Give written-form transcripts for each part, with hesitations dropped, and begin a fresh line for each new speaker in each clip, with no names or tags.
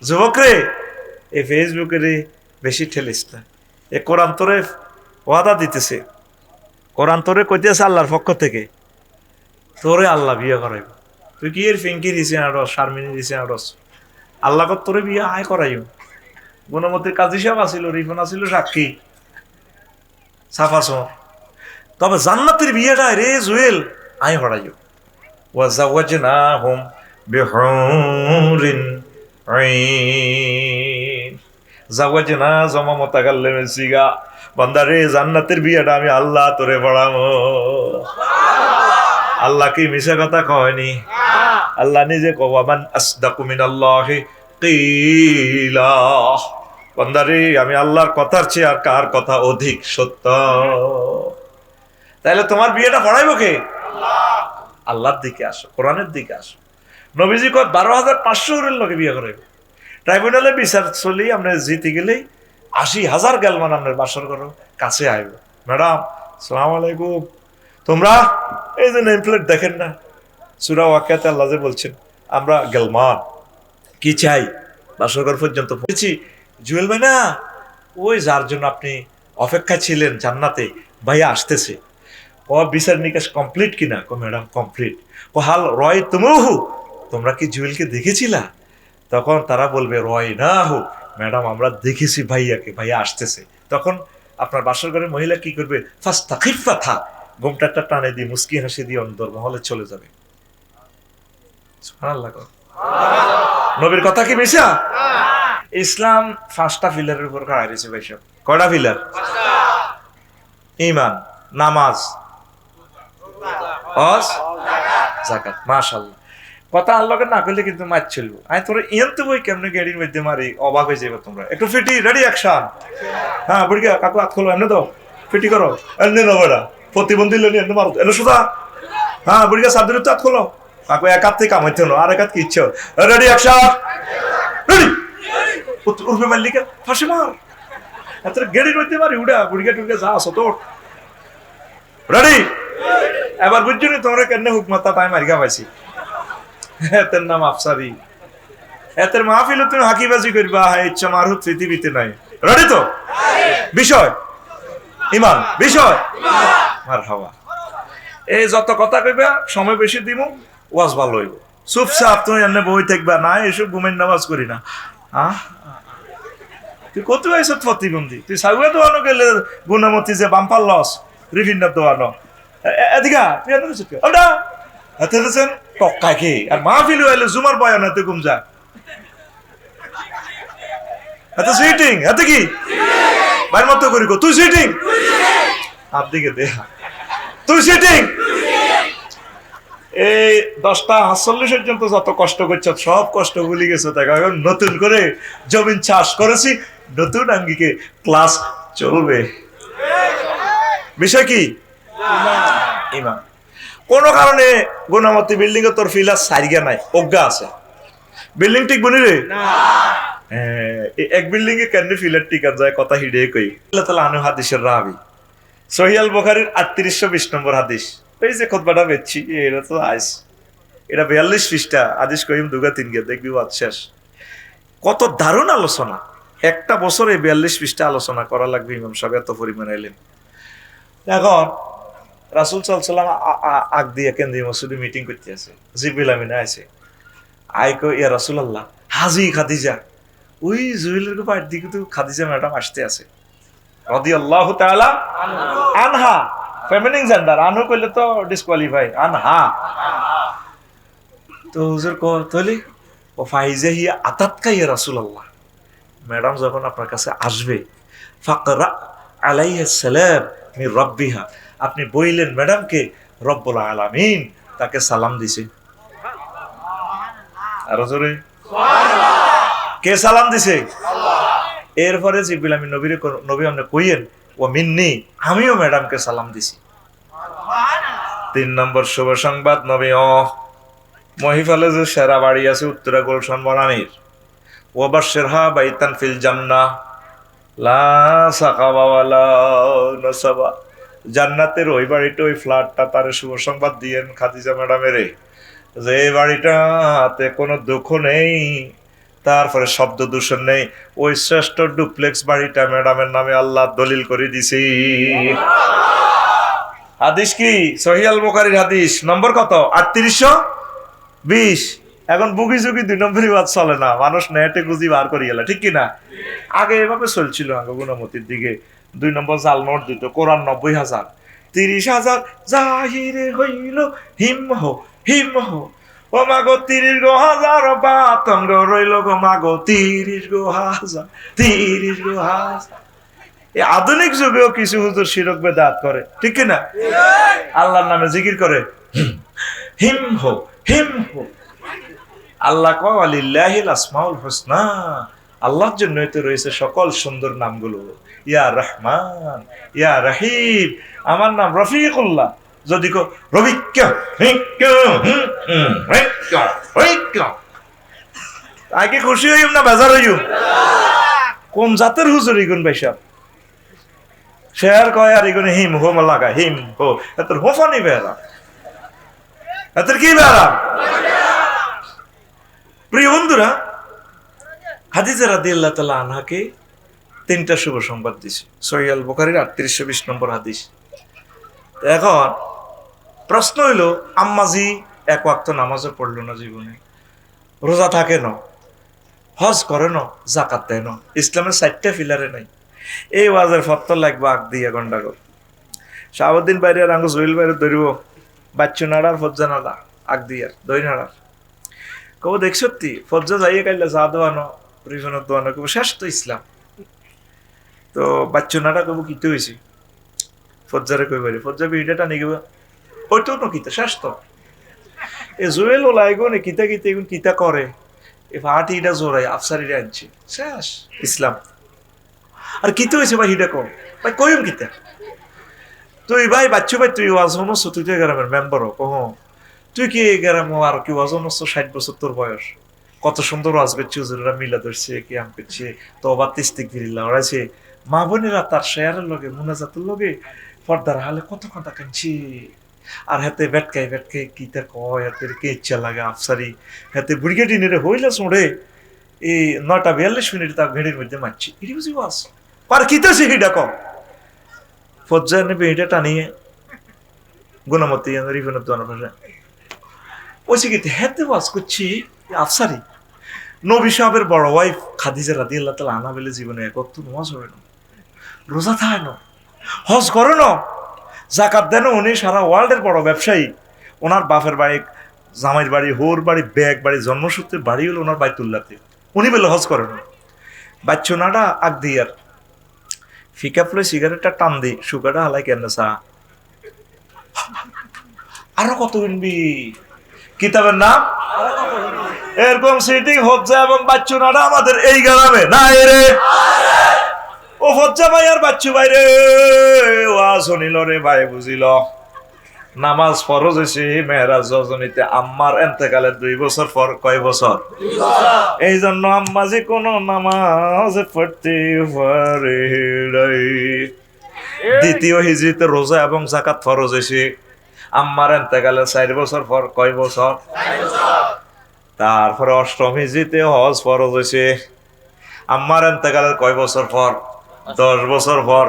যুবক রে, এই ফেসবুকে রে বেশি ঠেলিস না। এ কোরআন তোরে ওয়াদা দিতেছে, কোরআন তোরে কইতেছে আল্লাহর পক্ষ থেকে, তোরে আল্লাহ বিয়ে করাইব। তুই কি এর ফিঙ্কি দিছে আরস, শারমিনী দিছে আরস, আল্লাহ তোরে বিয়ে আয় করাইব। গুণমতির কাজী সাহেব আসিল, রিফন আসিল সাক্ষী, সাফাস। তবে জান্নাতের বিয়েটা রে জুয়েল আয় করাইব। ওয়াজাওয়াজনাহুম বিহুরিন আইন। জাওয়াজনা জমা মুতাকাল্লিমিন সিগা। বান্দারে, জান্নাতের বিয়েটা আমি আল্লাহ তোরে পড়াবো। আল্লাহ কি মিছা কথা কয়নি? আল্লাহ নিজে কওয়ামান আসদাকু মিনাল্লাহি কিলা। বান্দারে, আমি আল্লাহর কথার চেয়ে আর কার কথা অধিক সত্য? তাহলে তোমার বিয়েটা পড়াইবো কে? আল্লাহর দিকে আসো, কোরআনের দিকে আসো। নবীজি কয় 12,500 লোকে বিয়ে করাইব। ট্রাইব্যুনালে বিচার চলি, আমরা জিতে গেলেই 80,000 গেলমান আপনার বাসর করো কাছে আইব। ম্যাডাম সালাম আলাইকুম, তোমরা এই যে নেম প্লেট দেখেন না, সূরা ওয়াকিয়াতে আল্লাহ যে বলছেন আমরা গেলমান কি চাই বাসরঘর পর্যন্ত পৌঁছেছি। জুয়েল ভাই না, ওই যার জন্য আপনি অপেক্ষা ছিলেন জান্নাতে, ভাইয়া আসতেছে। ও বিচার নিকাশ কমপ্লিট কিনা? কো ম্যাডাম কমপ্লিট। ও হাল রয় তুমহু, তোমরা কি জুয়েলকে দেখেছিলা? তখন তারা বলবে রয় না হো ম্যাডাম, আমরা দেখেছি ভাইয়াকে, ভাইয়া আসতেছে। তখন আপনার বাসর ঘরের মহিলা কি করবে? ফার্স্ট তাকিফা থা, ঘুমটাটা টানে দিয়ে মুস্কি হাসি দিয়ে অন্তর মহলে চলে যাবে। সুবহানাল্লাহ। নবীর কথা কি মিশা? ইসলাম 5টা পিলারের উপর খাড়া রয়েছে ভাই সব। কয়টা পিলার? ঈমান, নামাজ, হজ, যাকাত। মাশাআল্লাহ। কথা আল্লাহকে না করলে কিন্তু মার চলবো। আমি তোরা ইয়ন্ত বই কেমনে গাড়ির মধ্যে মারি, অবাক হয়ে যাবে তোমরা। একটু ফিটি, রেডি অ্যাকশন। হ্যাঁ বুড়ি কাকু হাত খোলো, এমনি দাও, ফিটি করো, এমনি নাও বেড়া, প্রতিবন্ধী লেনি এমনি মারো, এনে সোজা। হ্যাঁ বুড়ি সাদের হাত খোলো, কাকু এক হাত থেকে কাম হইতে হলো, আর এক হাত কি ইচ্ছা। Ready action, ready. উঠবে মাল্লিকা ফাঁসি মার, এত গাড়ির মধ্যে মারি উড়া, বুড়িকে টুড়িকে যা আসো তোর। রেডি। এবার বুঝছো নি তোমরা কেন হুকমাতা তাই মারিকা পাইছি। এতের নাম আফসারি, এতের মাহফিলে তুমি হাকিবাজি করবা, ইচ্ছা মারহুত পৃথিবীতে নাই। রেডি তো? বিষয় ঈমান, বিষয় মারহাবা। এই যত কথা কইবা সময় বেশি দিব, ওয়াজ ভালো হইব। চুপচাপ তুমি এমনি বই থাকবা না, এসব ঘুমের নামাজ করি না। হ্যাঁ তুই কত আইস প্রতিবন্ধী, তুই সাগুয়া দোয়ানো গেলে গুণামতি যে বাম্পার লস বিভিন্ন দোয়ানো এদিকা তুই ওটা হাতে দিয়েছেন টক্কাকে। আর মাহফিল হইলে জুমার বয়ান হাতে ঘুম যা, হাতে সিটিং, হাতে কি বাইর মতো করি গো, তুই সিটিং হাত দিকে দে, তুই সিটিং। এই 10টা 48 পর্যন্ত যত কষ্ট করছ সব কষ্ট ভুলে গেছো, তাই এখন নতুন করে জমিন চাষ করেছি, নতুন আঙ্গিকে ক্লাস চলবে। বিষয় কি? ঈমান। কোন কারণে গুণামতি বিল্ডিং এ তোর ফিলার সারিগা নাই, অজ্ঞা আছে, বিল্ডিং ঠিক বনি রে এক বিল্ডিং এ কেন ফিলার টিকা যায়, কথা হিডে কই। আল্লাহ তাআলা আনহু হাদিসের রাবি, সহিহ আল বুখারীর 3820 নম্বর হাদিস। এই যে খুতবাটা বেচছি এটা তো আইস, এটা 42 পৃষ্ঠা, হাদিস কইম দুগা তিন গে দেখবি ওয়াজ শেষ। কত দারুণ আলোচনা, একটা বছরে 42 পৃষ্ঠা আলোচনা করা লাগবে। ইমাম সাহেব এত পরিমাণ এলেন। এখন রাসূল সাল্লাল্লাহু আলাইহি ওয়াসাল্লাম আগ দিয়ে কেন্দ্রীয় মসজিদে মিটিং করতে আছে। জিবরিল আমিন আইছে, আইকো ইয়া রাসূলুল্লাহ হাজি খাদিজা, ওই জুয়েলের বাড়ির দিকে তো খাদিজা ম্যাডাম আসতে আছে রাদিয়াল্লাহু তাআলা আনহা, ফেমিনিন জেন্ডার, আনহু কইলে তো ডিসকোয়ালিফাই, আনহা। তো হুজুর কো তলি ও ফাইজা হিয়া আতাতকা ইয়া রাসূলুল্লাহ, ম্যাডাম যখন আপনার কাছে আসবে ফাকরা আলাইহিস সালাম মির রাব্বিহা, আপনি বইলেন ম্যাডামকে রব্বুল আলামিন তাকে সালাম দিছে। আর জোরে সুবহানাল্লাহ। কে সালাম দিছে? আল্লাহ। এরপরে জিবরিল আমিন নবীরে নবী আপনি কইয়েন ও মিন্নি, আমিও ম্যাডামকে সালাম দিছি। সুবহানাল্লাহ। 3 নম্বর শুভ সংবাদ, নবী মহিফালে যে সেরা বাড়ি আছে উত্তরা গুলশান বনানীর, ওয়াবাশশিরহা বাইতান ফিল জান্নাহ লা সাকাবা ওয়ালা নাসাবা, জান্নাতের ওই বাড়িটা, ওই ফ্ল্যাটটা তার শুভ সংবাদ দিয়েন খাদিজা ম্যাডামের, যে এই বাড়িটাতে কোনো দুঃখ নেই, তারপরে শব্দ দূষণ নেই, ওই শ্রেষ্ঠ ডুপ্লেক্স বাড়িটা ম্যাডামের নামে আল্লাহ দলিল করে দিছি। হাদিস কি? সহিহ আল বুখারীর হাদিস, নম্বর কত? 3820। এখন বুগি জুগি 2 নম্বরই বাদ চলে না, মানুষ নেটে গুজি বার করি গেল, ঠিক কিনা? আগে এভাবে চলছিল আগে গুণমতির দিকে। 2 নম্বর জাল নোট দিত, কোরআন 90,000, 30,000 জাহিরে হইল হিমহ হিমহ, ও মাগো 30,000 বাতঙ্গ রইল গো মাগো 30,000 30,000। এই আধুনিক যুগেও কিছু হুজুর শিরক বেদাত করে, ঠিক কিনা? আল্লাহর নামে জিকির করে হিমহ হিমহ। আল্লাহ কয় ওয়ালিল্লাহিল আসমাউল হুসনা, আল্লাহর জন্যই তো রয়েছে সকল সুন্দর নামগুলো। ইয়া রহমান, ইয়া রহিম, আমার নাম রফিকুল্লাহ। যদি কো রবিক্য আগে খুশি হইম না বেজার হইম? কোন জাতের হুজুর ইগুন ভাইসাব? শেয়ার কয় আর ইগুন হিম হো লাগা হিম হো, এতর হোফানি বেড়া, এতর কি বেড়া? প্রিয় বন্ধুরা, হাদিজা রাদিয়াল্লাহু তাআলা আনহাকে 3টা শুভ সংবাদ দিছে। সহিহ আল বুখারীর 3820 নম্বর হাদিস। এখন প্রশ্ন হইল, আম্মাজি এক ওয়াক্ত নামাজও পড়লো না জীবনে, রোজা থাকে না, হজ করে না, যাকাত দেয় না, ইসলামের 4টা পিলারে নাই। এই ওয়াজের ফত্তর লাগবে আগ দিয়ে ঘন্টা করে। শাহাবুদ্দিন বাইরে আর আঙ্গু জহিল বাইরে ধরিব, বাচ্চু নাড়ার ফজ্জা নাড়া আগ দিয়ে দই নাড়ার কব দেখ, সত্যি ফজ্জা যাইয়ে কাইলে যা দোয়ানো রিজনের দোয়ানো কব শেষ তো ইসলাম। তো বাচ্চু নাড়া কব কিতে হয়েছি, ফজ্জারে কই বাড়ি ফজ্জা বিড়িটা নিয়ে গেব, ওইটাও তো কিতা শেষ তো। এ জুয়েল ওলাইগো নে কিতা কিতে এগুন কিতা করে, এ ফাটিটা জোরাই আফসারিটা আনছে, শেষ ইসলাম। আর কিতে হয়েছে ভাই হিডা কম ভাই কইম কিতা? তুই ভাই বাচ্চু ভাই তুই ওয়াজ হনস, তুই তো গ্রামের মেম্বার কহ, তুই কি গ্রাম আর কি ওয়াজ হনস? 60 বছর তোর বয়স, কত সুন্দর ওয়াজ করছে, হুজুররা মিলা ধরছে, কি আম করছে, তো আবার তিস্তিকবিরিল্লাহ ওরাইছে, মা বোনেরা তার শেয়ারের লগে মুনাজাতের লগে পর্দার হালে কত কথা কাঁদছি। আর হাতে বেটকাই বেটকাই কিতা কয়, হাতে কে ইচ্ছা লাগে আফসারি, হাতে ব্রিগেডিনের হইলে সোড়ে এই 9:42 তার ভেড়ির মধ্যে মারছি, এটি বুঝি ওয়াজ পার কিতা সে হিডা কম। ফজ্জা নেবে এটা টানিয়ে গুণমতি রিফেনের দোয়ানোর ভাষা ওই কি হেতে ওয়াজ করছি আফসারি। নবী সাহেবের বড় ওয়াইফ খাদিজা রাদিয়াল্লাহু তাআলা আনহা বলে জীবনে এক ওয়াক্ত নামাজ হয় না, রোজা থাকে না, হজ করে না, যাকাত দেন। উনি সারা ওয়ার্ল্ডের বড় ব্যবসায়ী। ওনার বাপের বাড়ি, জামাইয়ের বাড়ি, হোর বাড়ি, ব্যাগ বাড়ি, জন্মসূত্রের বাড়ি হলো ওনার বাইতুল্লাহতে। উনি বলে হজ করে না। বাচ্চু নাডা আগ দিয়ার ফিকা ফুলে সিগারেটটা টান দি, সুগারটা হালাই কেন চা আরো কত কিনবি কিতাবের নাম এরকম সিটিং হজ্জা এবং বাচ্চু নাডা আমাদের এই গ্রামে নাই রে। ও হজ্জা ভাই আর বাচ্চু ভাই রে, ওয়াজ শুনিল রে ভাই, বুঝিল নামাজ ফরজ হয়েছে মেহরাজ রজনীতে আম্মার এন্তেকালের 2 বছর পর। কয় বছর? এই জন্য আম্মা যে কোন নামাজ পড়তে পারে নাই। দ্বিতীয় হিজরিতে রোজা এবং যাকাত ফরজ হয়েছে আম্মার এন্তেকালের 4 বছর পর। কয় বছর? তারপরে অষ্টম হিজরিতে হজ ফরজ হয়েছে আম্মার এন্তেকালের কয় বছর পর? 10 বছর পর।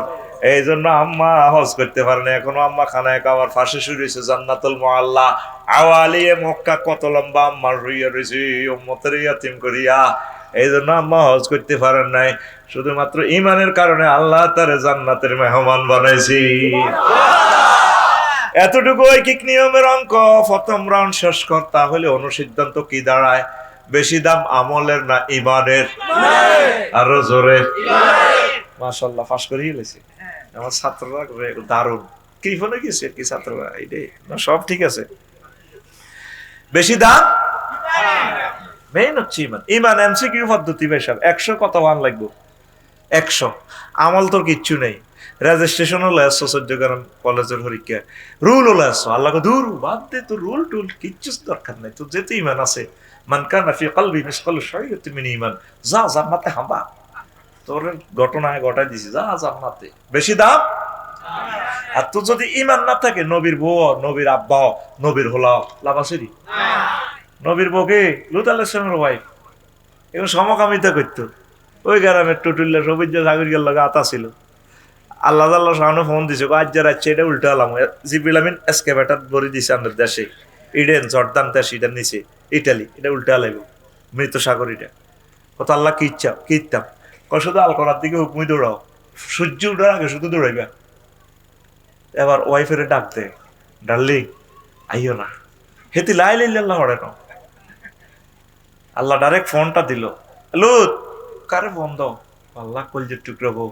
এই জন্য আম্মা হজ করতে পারে না এখনো। আম্মা খানায় কাবার ফাঁসে শুরু হয়েছে জান্নাতুল মুআল্লা আওয়ালিয়ে মক্কা, কত লম্বা আম্মার হইয়া রয়েছে উম্মতের ইয়াতিম করিয়া। এই জন্য আম্মা হজ করতে পারেন নাই। শুধুমাত্র ইমানের কারণে আল্লাহ তারে জান্নাতের মেহমান বানাইছি। এতটুকু ঐকিক নিয়মের অঙ্ক। প্রথম রাউন্ড শেষ কর, তাহলে অনুসিদ্ধান্ত কি দাঁড়ায়? বেশি দাম আমলের না ইমানের? আরো জোরে। মাশাআল্লাহ, ফাঁস করে গেছে আমার ছাত্ররা, দারুণ কৃপণে গেছে কি ছাত্ররা, এইটাই না, সব ঠিক আছে। বেশি দাম মেইন হচ্ছে ইমান। ইমান এমসিকিউ পদ্ধতি ভাই সাহেব, 100 কত ওয়ান লাগবে? 100। আমল তোর কিচ্ছু নেই। রেজিস্ট্রেশন হলো 14 গ্রাম কলেজের পরীক্ষা, রুল হলো 100। আল্লাহ দূর বাদ দে, তোর রুল টুল কিচ্ছু দরকার নেই, তোর যেতে ইমান আছে। মান কানা ফি কলবি মিসকালু শাইআতিন মিন ঈমান, যা জান্নাতে হাঁবা। তোর ঘটনায় ঘটাই দিছি, যা জান্নাতে। বেশি দাম। আর তোর যদি ইমান না থাকে, নবীর বউ, নবীর আব্বা, নবীর হলা লাভ আছে রে? নবীর বউকে লুত আলাইহিস সালামের ওয়াইফ এবং সমকামিতা করতো। ওই গ্রামের টুটুল্লা সবুজ সাগরিকার লগে আতা ছিল। আল্লাহ আল্লাহ সামনে ফোন দিছে, আজ যা রাখছে এটা উল্টা আলাম জিবিল আমিন এসকেভেটার ভরে দিছে আমাদের দেশে, ইডেন জর্দান দেশ, এটার নিচে ইটালি, এটা উল্টা আলাইব মৃত সাগর। এটা কত আল্লাহ কি ইচ্ছা কি ইত্তাম শুধু আল করার দিকে হুকুমি দৌড়াও, সূর্য উঠার আগে শুধু দৌড়াইবা। এবার ওয়াইফের ডাক দে, ডার্লিং আইও না, হেতি লাই লাইল্লাহ হরে না। আল্লাহ ডাইরেক্ট ফোনটা দিল, হ্যালো কারে ফোন দাও, আল্লাহ কলজের টুকরো বউ,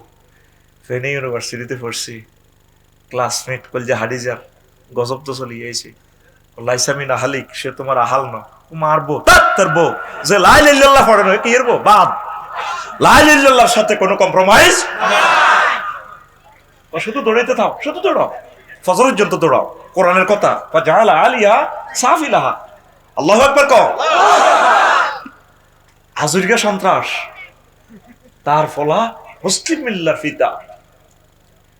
ফেনী ইউনিভার্সিটিতে পড়ছি, ক্লাসমেট কলজে হাডিজার, গজব তো চলি যাইছি, লাইসামিন আহালিক, সে তোমার আহাল না, মারবো তার বউ যে লাই লাইল্লাহ পড়ে না, কি এরবো বাদ, লাই লাইল্লাহর সাথে কোনো কম্প্রোমাইজ। শুধু দৌড়াইতে থাও, শুধু দৌড়াও, ফজর পর্যন্ত দৌড়াও, কোরআনের কথা জাহালা আলিয়া সাফিলাহা, আল্লাহু আকবার কও। আজুরিকা সন্ত্রাস, তার ফলা মুসলিম মিল্লার ফিতা।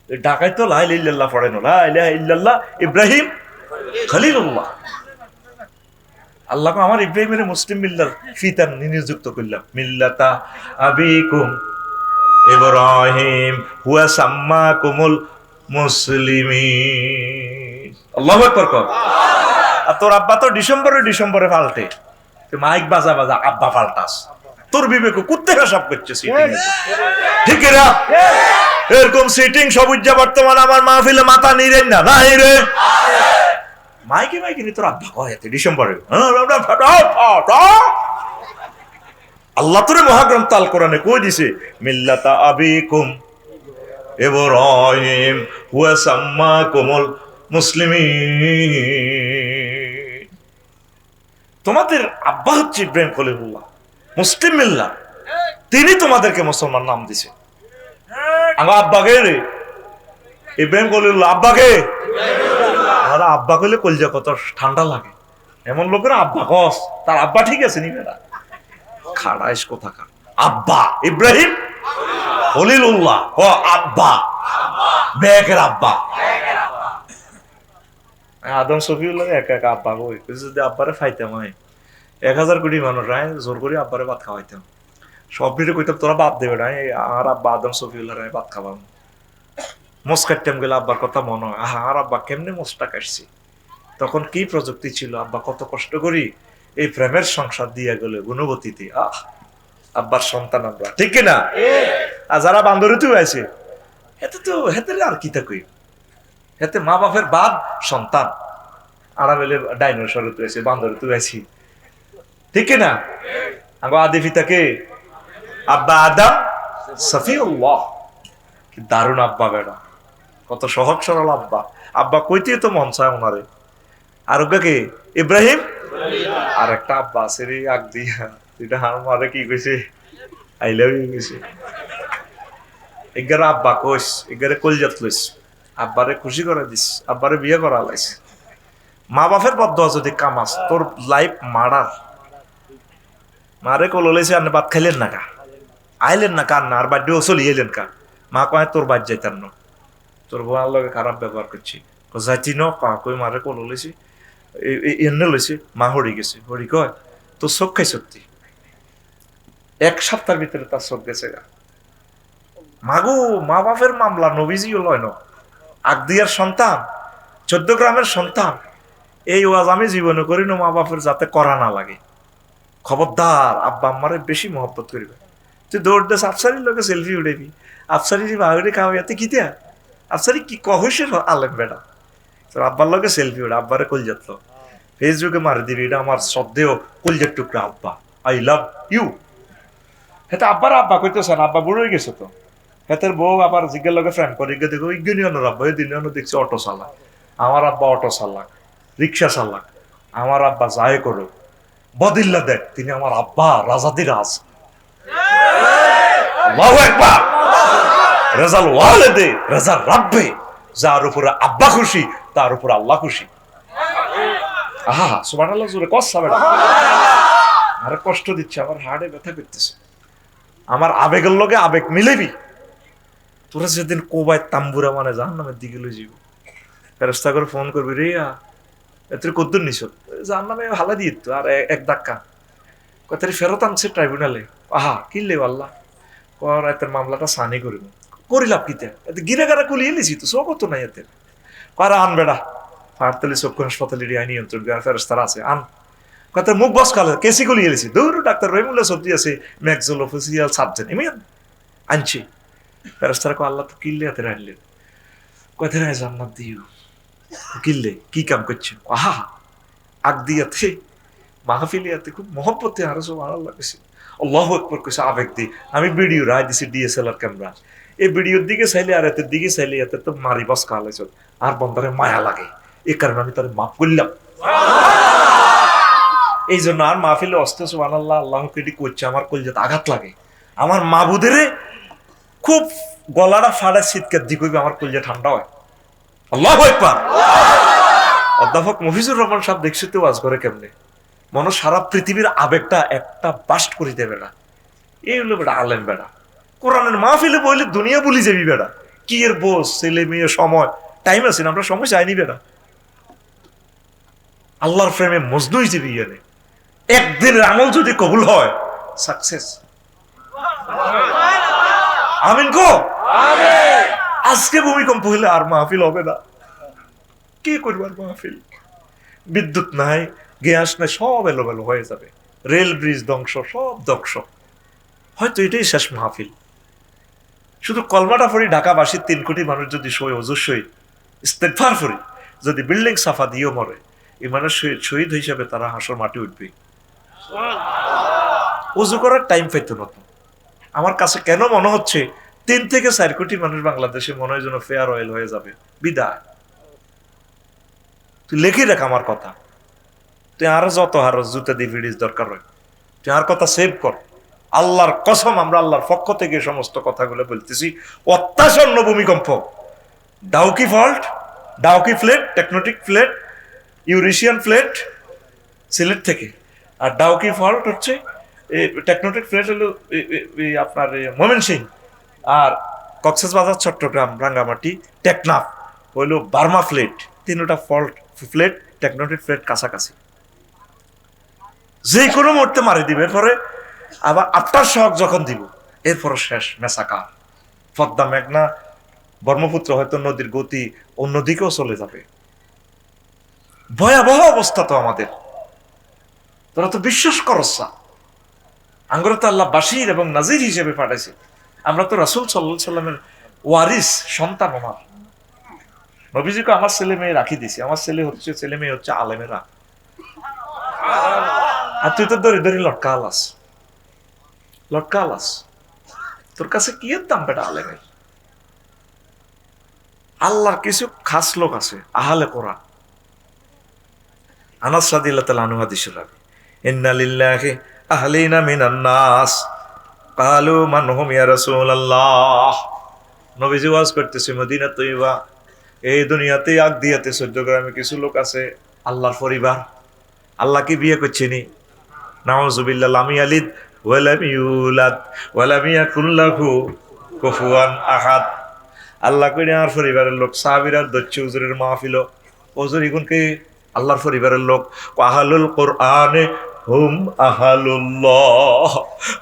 ঢাকায় তো লা ইলাহা ইল্লাল্লাহ পড়ে না, লা ইলাহা ইল্লাল্লাহ ইব্রাহিম খলিলুল্লাহ। আল্লাহ আমার ইব্রাহিমের মুসলিম মিল্লার ফিতা নিযুক্ত করলাম, মিল্লাতা আবিকুম ইব্রাহিম হুয়া সাম্মাকুমুল মুসলিমিন। আল্লাহু আকবার কও। আর তোর আব্বা তো ডিসেম্বরে পাল্টে, তুই মাইক বাজা বাজা আব্বা পাল্টাস, তোর বিবেক কুত্তে সব করছে সিটিং, ঠিক না? এরকম সিটিং সবুজ বর্তমান আমার মাহফিলে মাথা নিরেন না, নাই রে মাইকে মাইকে নি তোর আব্বা কয় ডিসেম্বরে। আল্লাহ তোরে মহাগ্রন্থ আল কোরআনে কই দিছে, মিল্লাতা আবিকুম ইব্রাহিম হুয়া সাম্মাকুমুল মুসলিমিন। তোমাদের আব্বা হচ্ছে ইব্রাহিম খলিলুল্লাহ, মুসলিম মিল্লাহ, তিনি তোমাদেরকে মুসলমান নাম দিছে। আমার আব্বাকে রে ইব্রাহিম খলিলুল্লাহ, আব্বাকে আর আব্বা কইলে কলজা কত ঠান্ডা লাগে। এমন লোকের আব্বা কস, তার আব্বা ঠিক আছে নি বেটা, খাড়াইশ কোথাকার আব্বা ইব্রাহিম খলিলুল্লাহ, ও আব্বা বেকের আব্বা। আদম সফিউল্লাহ একা একা আব্বা কই, যদি আব্বারে ফাইতাম হয় 1000 কোটি মানুষ রায় জোর করে আব্বারে ভাত খাওয়াইতাম, সব ভিড়ে কইতাম তোরা বাদ দেবে না, আর আব্বা আদম সফিউল্লাহ রায় ভাত খাওয়াম। মোস কাটতাম গেলে আব্বার কথা মনে হয়, আর আব্বা কেমনে মোসটা কাটছি, তখন কি প্রযুক্তি ছিল, আব্বা কত কষ্ট করি এই প্রেমের সংসার দিয়ে গেলে গুণবতীতে। আব্বার সন্তান আমরা, ঠিক না? আর যারা বান্দরিতেও আছে এতে তো হেতে আর কি তা কই, এতে মা বাপের বাদ সন্তান, আরামেলে ডাইনোসর তো আছে, বান্দর তো আছি, ঠিক না? আগে আদি পিতাকে আব্বা আদম সফিউল্লাহ, কি দারুণ আব্বা বেড়া, কত সহজ সরল আব্বা। আব্বা কইতে তো মন চায় ওনারে। আর ওকে ইব্রাহিম, আর একটা আব্বা আছে রে আগ দিয়া, এটা হার মারে কি কইছে, আই লাভ ইউ কইছে। এগারে আব্বা কইস, এগারে কলজাত লইস, আব্বারে খুশি করে দিস, আব্বারে বিয়ে করা লাইস। মা বাপের বদয়া যদি কামাস, তোর লাইফ মারার। মারে কল লইছে, আপনি ভাত খাইলেন না কা, আইলেন না কার না, আর বাড়িও চলি এলেন কা, মা কয় তোর বাদ যাইতাম না, তোর বউয়ার লগে খারাপ ব্যবহার করছি, যাইতি ন কা কই মারে কল লইছি, এনে লইছে, মা হরি গেছে, হরি কয় তোর চোখ খাই সত্যি, 1 সপ্তাহের ভিতরে তার চোখ গেছে গা। মাগো মা বাপের মামলা নবীজিও লয় ন, আগদিয়ার সন্তান, 14 গ্রামের সন্তান, এই ওয়াজ আমি জীবনে করি না, মা বাপের যাতে করা না লাগে। খবরদার আব্বা আম্মারে বেশি মহব্বত করিবে। তুই দৌড় দেশ আফসারির লোকে সেলফি উঠেবি, আফসারি যে বাহুরে খাওয়াইতে কি দেয়া, আফসারি কি কহসের আলেম বেটা, তোর আব্বার লোকে সেলফি উঠে, আব্বারে কলজাত ফেসবুকে মারি দিবি, এটা আমার শ্রদ্ধেয় কলজার টুকরা আব্বা, আই লাভ ইউ। হেতে আব্বার আব্বা কইতেছেন, আব্বা বুড়ো হয়ে গেছে তো, হেতের বউ আবার জিজ্ঞের লগে ফ্রেন্ড করে, দেখো ইজ্ঞানীয়নের আব্বা, এই দিন দেখছি অটো চালাক, আমার আব্বা অটো চালাক, রিক্সা চালাক, আমার আব্বা যায় করো বদিল্লা দেখ, তিনি আমার আব্বা রাজাদি রাজ। আল্লাহু আকবার। রেজাল ওয়ালিদে রেজা রাব্বে, যার উপরে আব্বা খুশি তার উপরে আল্লাহ খুশি। আহা সুবহানাল্লাহ, জোরে কষ্ট হবে না, আরে কষ্ট দিচ্ছে, আমার হাড়ে ব্যথা করতেছে, আমার আবেগের লগে আবেগ মিলেবি। তোরা যেদিন কোবায় তাম্বুরা মানে জাহান্নামের দিকে লই যাবো, ফেরেশতা করে ফোন করবি, রে এত কদ্দুর নিছ জাহান্নামে হালা দিয়ে তো, আর এক ধাক্কা কথাটি ফেরত আনছে ট্রাইব্যুনালে। আহা কিনলে আল্লাহ কর এতের মামলাটা সানি করিব করিলাম কিতে এতে গিরে গারা কুলিয়ে লিছি তো সব তো নাই এতে কারা আন বেড়া ফারতালি চক্ষু হাসপাতালে রিয়া নিয়ন্ত্রণ ফেরস্তারা আছে আন কথা মুখ বস কালে কেসি গুলিয়ে লিছি দৌড় ডাক্তার রহিমুল্লাহ সবজি আছে ম্যাক্সুল অফিসিয়াল সাবজেক্ট এমনি আনছি ফেরস্তারা কো আল্লাহ তো কিনলে হাতে আনলেন কথা নাই জান্নাত দিও কিনলে কি কাম করছে আহা আগ দিয়াতে মাহফিলিয়াতে খুব মহব্বতে আরো সব ভালো লাগছে আল্লাহু আকবার কইছে আবেগ দি আমি ভিডিও রাই দিছি ডিএসএলআর ক্যামেরা এই ভিডিওর দিকে চাইলে আর এতের দিকে চাইলে এতে তো মারি বস কালাইছ আর বন্দারে মায়া লাগে এই কারণে আমি তার মাফ করলাম এই জন্য আর মাহফিলে অস্তে সুবহানাল্লাহ আল্লাহ কেটি করছে আমার কলজাতে আঘাত লাগে আমার মাবুদের খুব গলাটা ফাড়া শীতকার দিক হইবে আমার কলজা ঠান্ডা হয় আল্লাহু আকবার অধ্যাপক মফিজুর রহমান সাহেব দেখছি তো ওয়াজ করে কেমনে মনে সারা পৃথিবীর আবেগটা একটা বাস্ট করে দেবে না এই হলো বেটা আলেম বেটা কোরআনের মাহফিলে বললে দুনিয়া বলি যাবি বেটা কি এর বোস ছেলে মেয়ে সময় টাইম আছে না আমরা সময় চাইনি বেটা আল্লাহর প্রেমে মজনুই যাবি ইয়ানে একদিনের আমল যদি কবুল হয় সাকসেস আমিন কো আজকে ভূমিকম্প হলে আর মাহফিল হবে না কি করবার মাহফিল বিদ্যুৎ নাই গ্যাস নাই সব এলোমেলো হয়ে যাবে রেল ব্রিজ ধ্বংস সব ধ্বংস হয়তো এটাই শেষ মাহফিল শুধু কলমাটা ফরি ঢাকাবাসীর 3 কোটি মানুষ যদি সই অজস্বই ইস্তেগফার ফরি যদি বিল্ডিং সাফা দিয়েও মরে ইমানের শহীদ হিসাবে তারা হাসর মাটি উঠবে উজু করার টাইম পাইতো না আমার কাছে কেন মনে হচ্ছে 3 থেকে 4 কোটি মানুষ বাংলাদেশে মনে হয় যেন ফেয়ার অয়েল হয়ে যাবে বিদায় তুই লেখি রাখ আমার কথা তুই আর যত হার জুতে দিয়ে ভিডিও দরকার হয় তুই আর কথা সেভ কর আল্লাহর কসম আমরা আল্লাহর পক্ষ থেকে সমস্ত কথাগুলো বলতেছি অত্যাসন্ন ভূমিকম্প Dawki fault Dawki plate tectonic plate Eurasian plate Sylhet থেকে আর ডাউকি ফল্ট হচ্ছে টেকটনিক প্লেট হলো আপনার ময়মনসিংহ আর কক্সবাজার চট্টগ্রাম রাঙ্গামাটি টেকনাফ হইলো বার্মা প্লেট 3টা ফল্ট প্লেট টেকটনিক প্লেট কাছাকাছি যে কোনো মুহূর্তে মারি দিবে এরপরে আবার আফটার শক যখন দিব এরপর শেষ মেসাকার পদ্মা মেঘনা ব্রহ্মপুত্র হয়তো নদীর গতি অন্যদিকেও চলে যাবে ভয়াবহ অবস্থা তো আমাদের তোরা তো বিশ্বাস করস না আঙ্গুরে তো আল্লাহ বাশির এবং নাজির হিসেবে পাঠাইছে আমরা তো রাসূল সাল্লাল্লাহু আলাইহি সাল্লামের ওয়ারিস সন্তান আমার নবীজিকে আমার ছেলে মেয়ে রাখি দিছি আমার ছেলে মেয়ে হচ্ছে আলেমেরা আর তুই তো ধরে ধরে লটকালাস তোর কাছে কি এর দাম বেটা আলেমের আল্লাহর কিছু খাস লোক আছে আহলে কোরআন আনাস রাদিয়াল্লাহু তাআলা আনহু হাদিসের রাবি ইন্না লিল্লাহি আহলিনা মিনান নাস ক্বালু মান হুম ইয়া রাসূলুল্লাহ নবীজি ওয়াজ করতেছে মদিনা তয়্যিবা এই দুনিয়াতে আগ দিয়াতে 14 গ্রামে কিছু লোক আছে আল্লাহর পরিবার আল্লাহ কি বিয়ে করছেনি নাউযুবিল্লাহ লাম ইয়ালিদ ওয়া লাম ইউলাদ ওয়া লাম ইয়াকুল লাহু কুফুয়ান আহাদ আল্লাহ কইনে আর পরিবারের লোক সাহাবীরা দচ্চ হুজুরের মাহফিল হুজুর ইগুনকে আল্লাহর পরিবারের লোক আহলুল কোরআনে হুম আহলুল্লাহ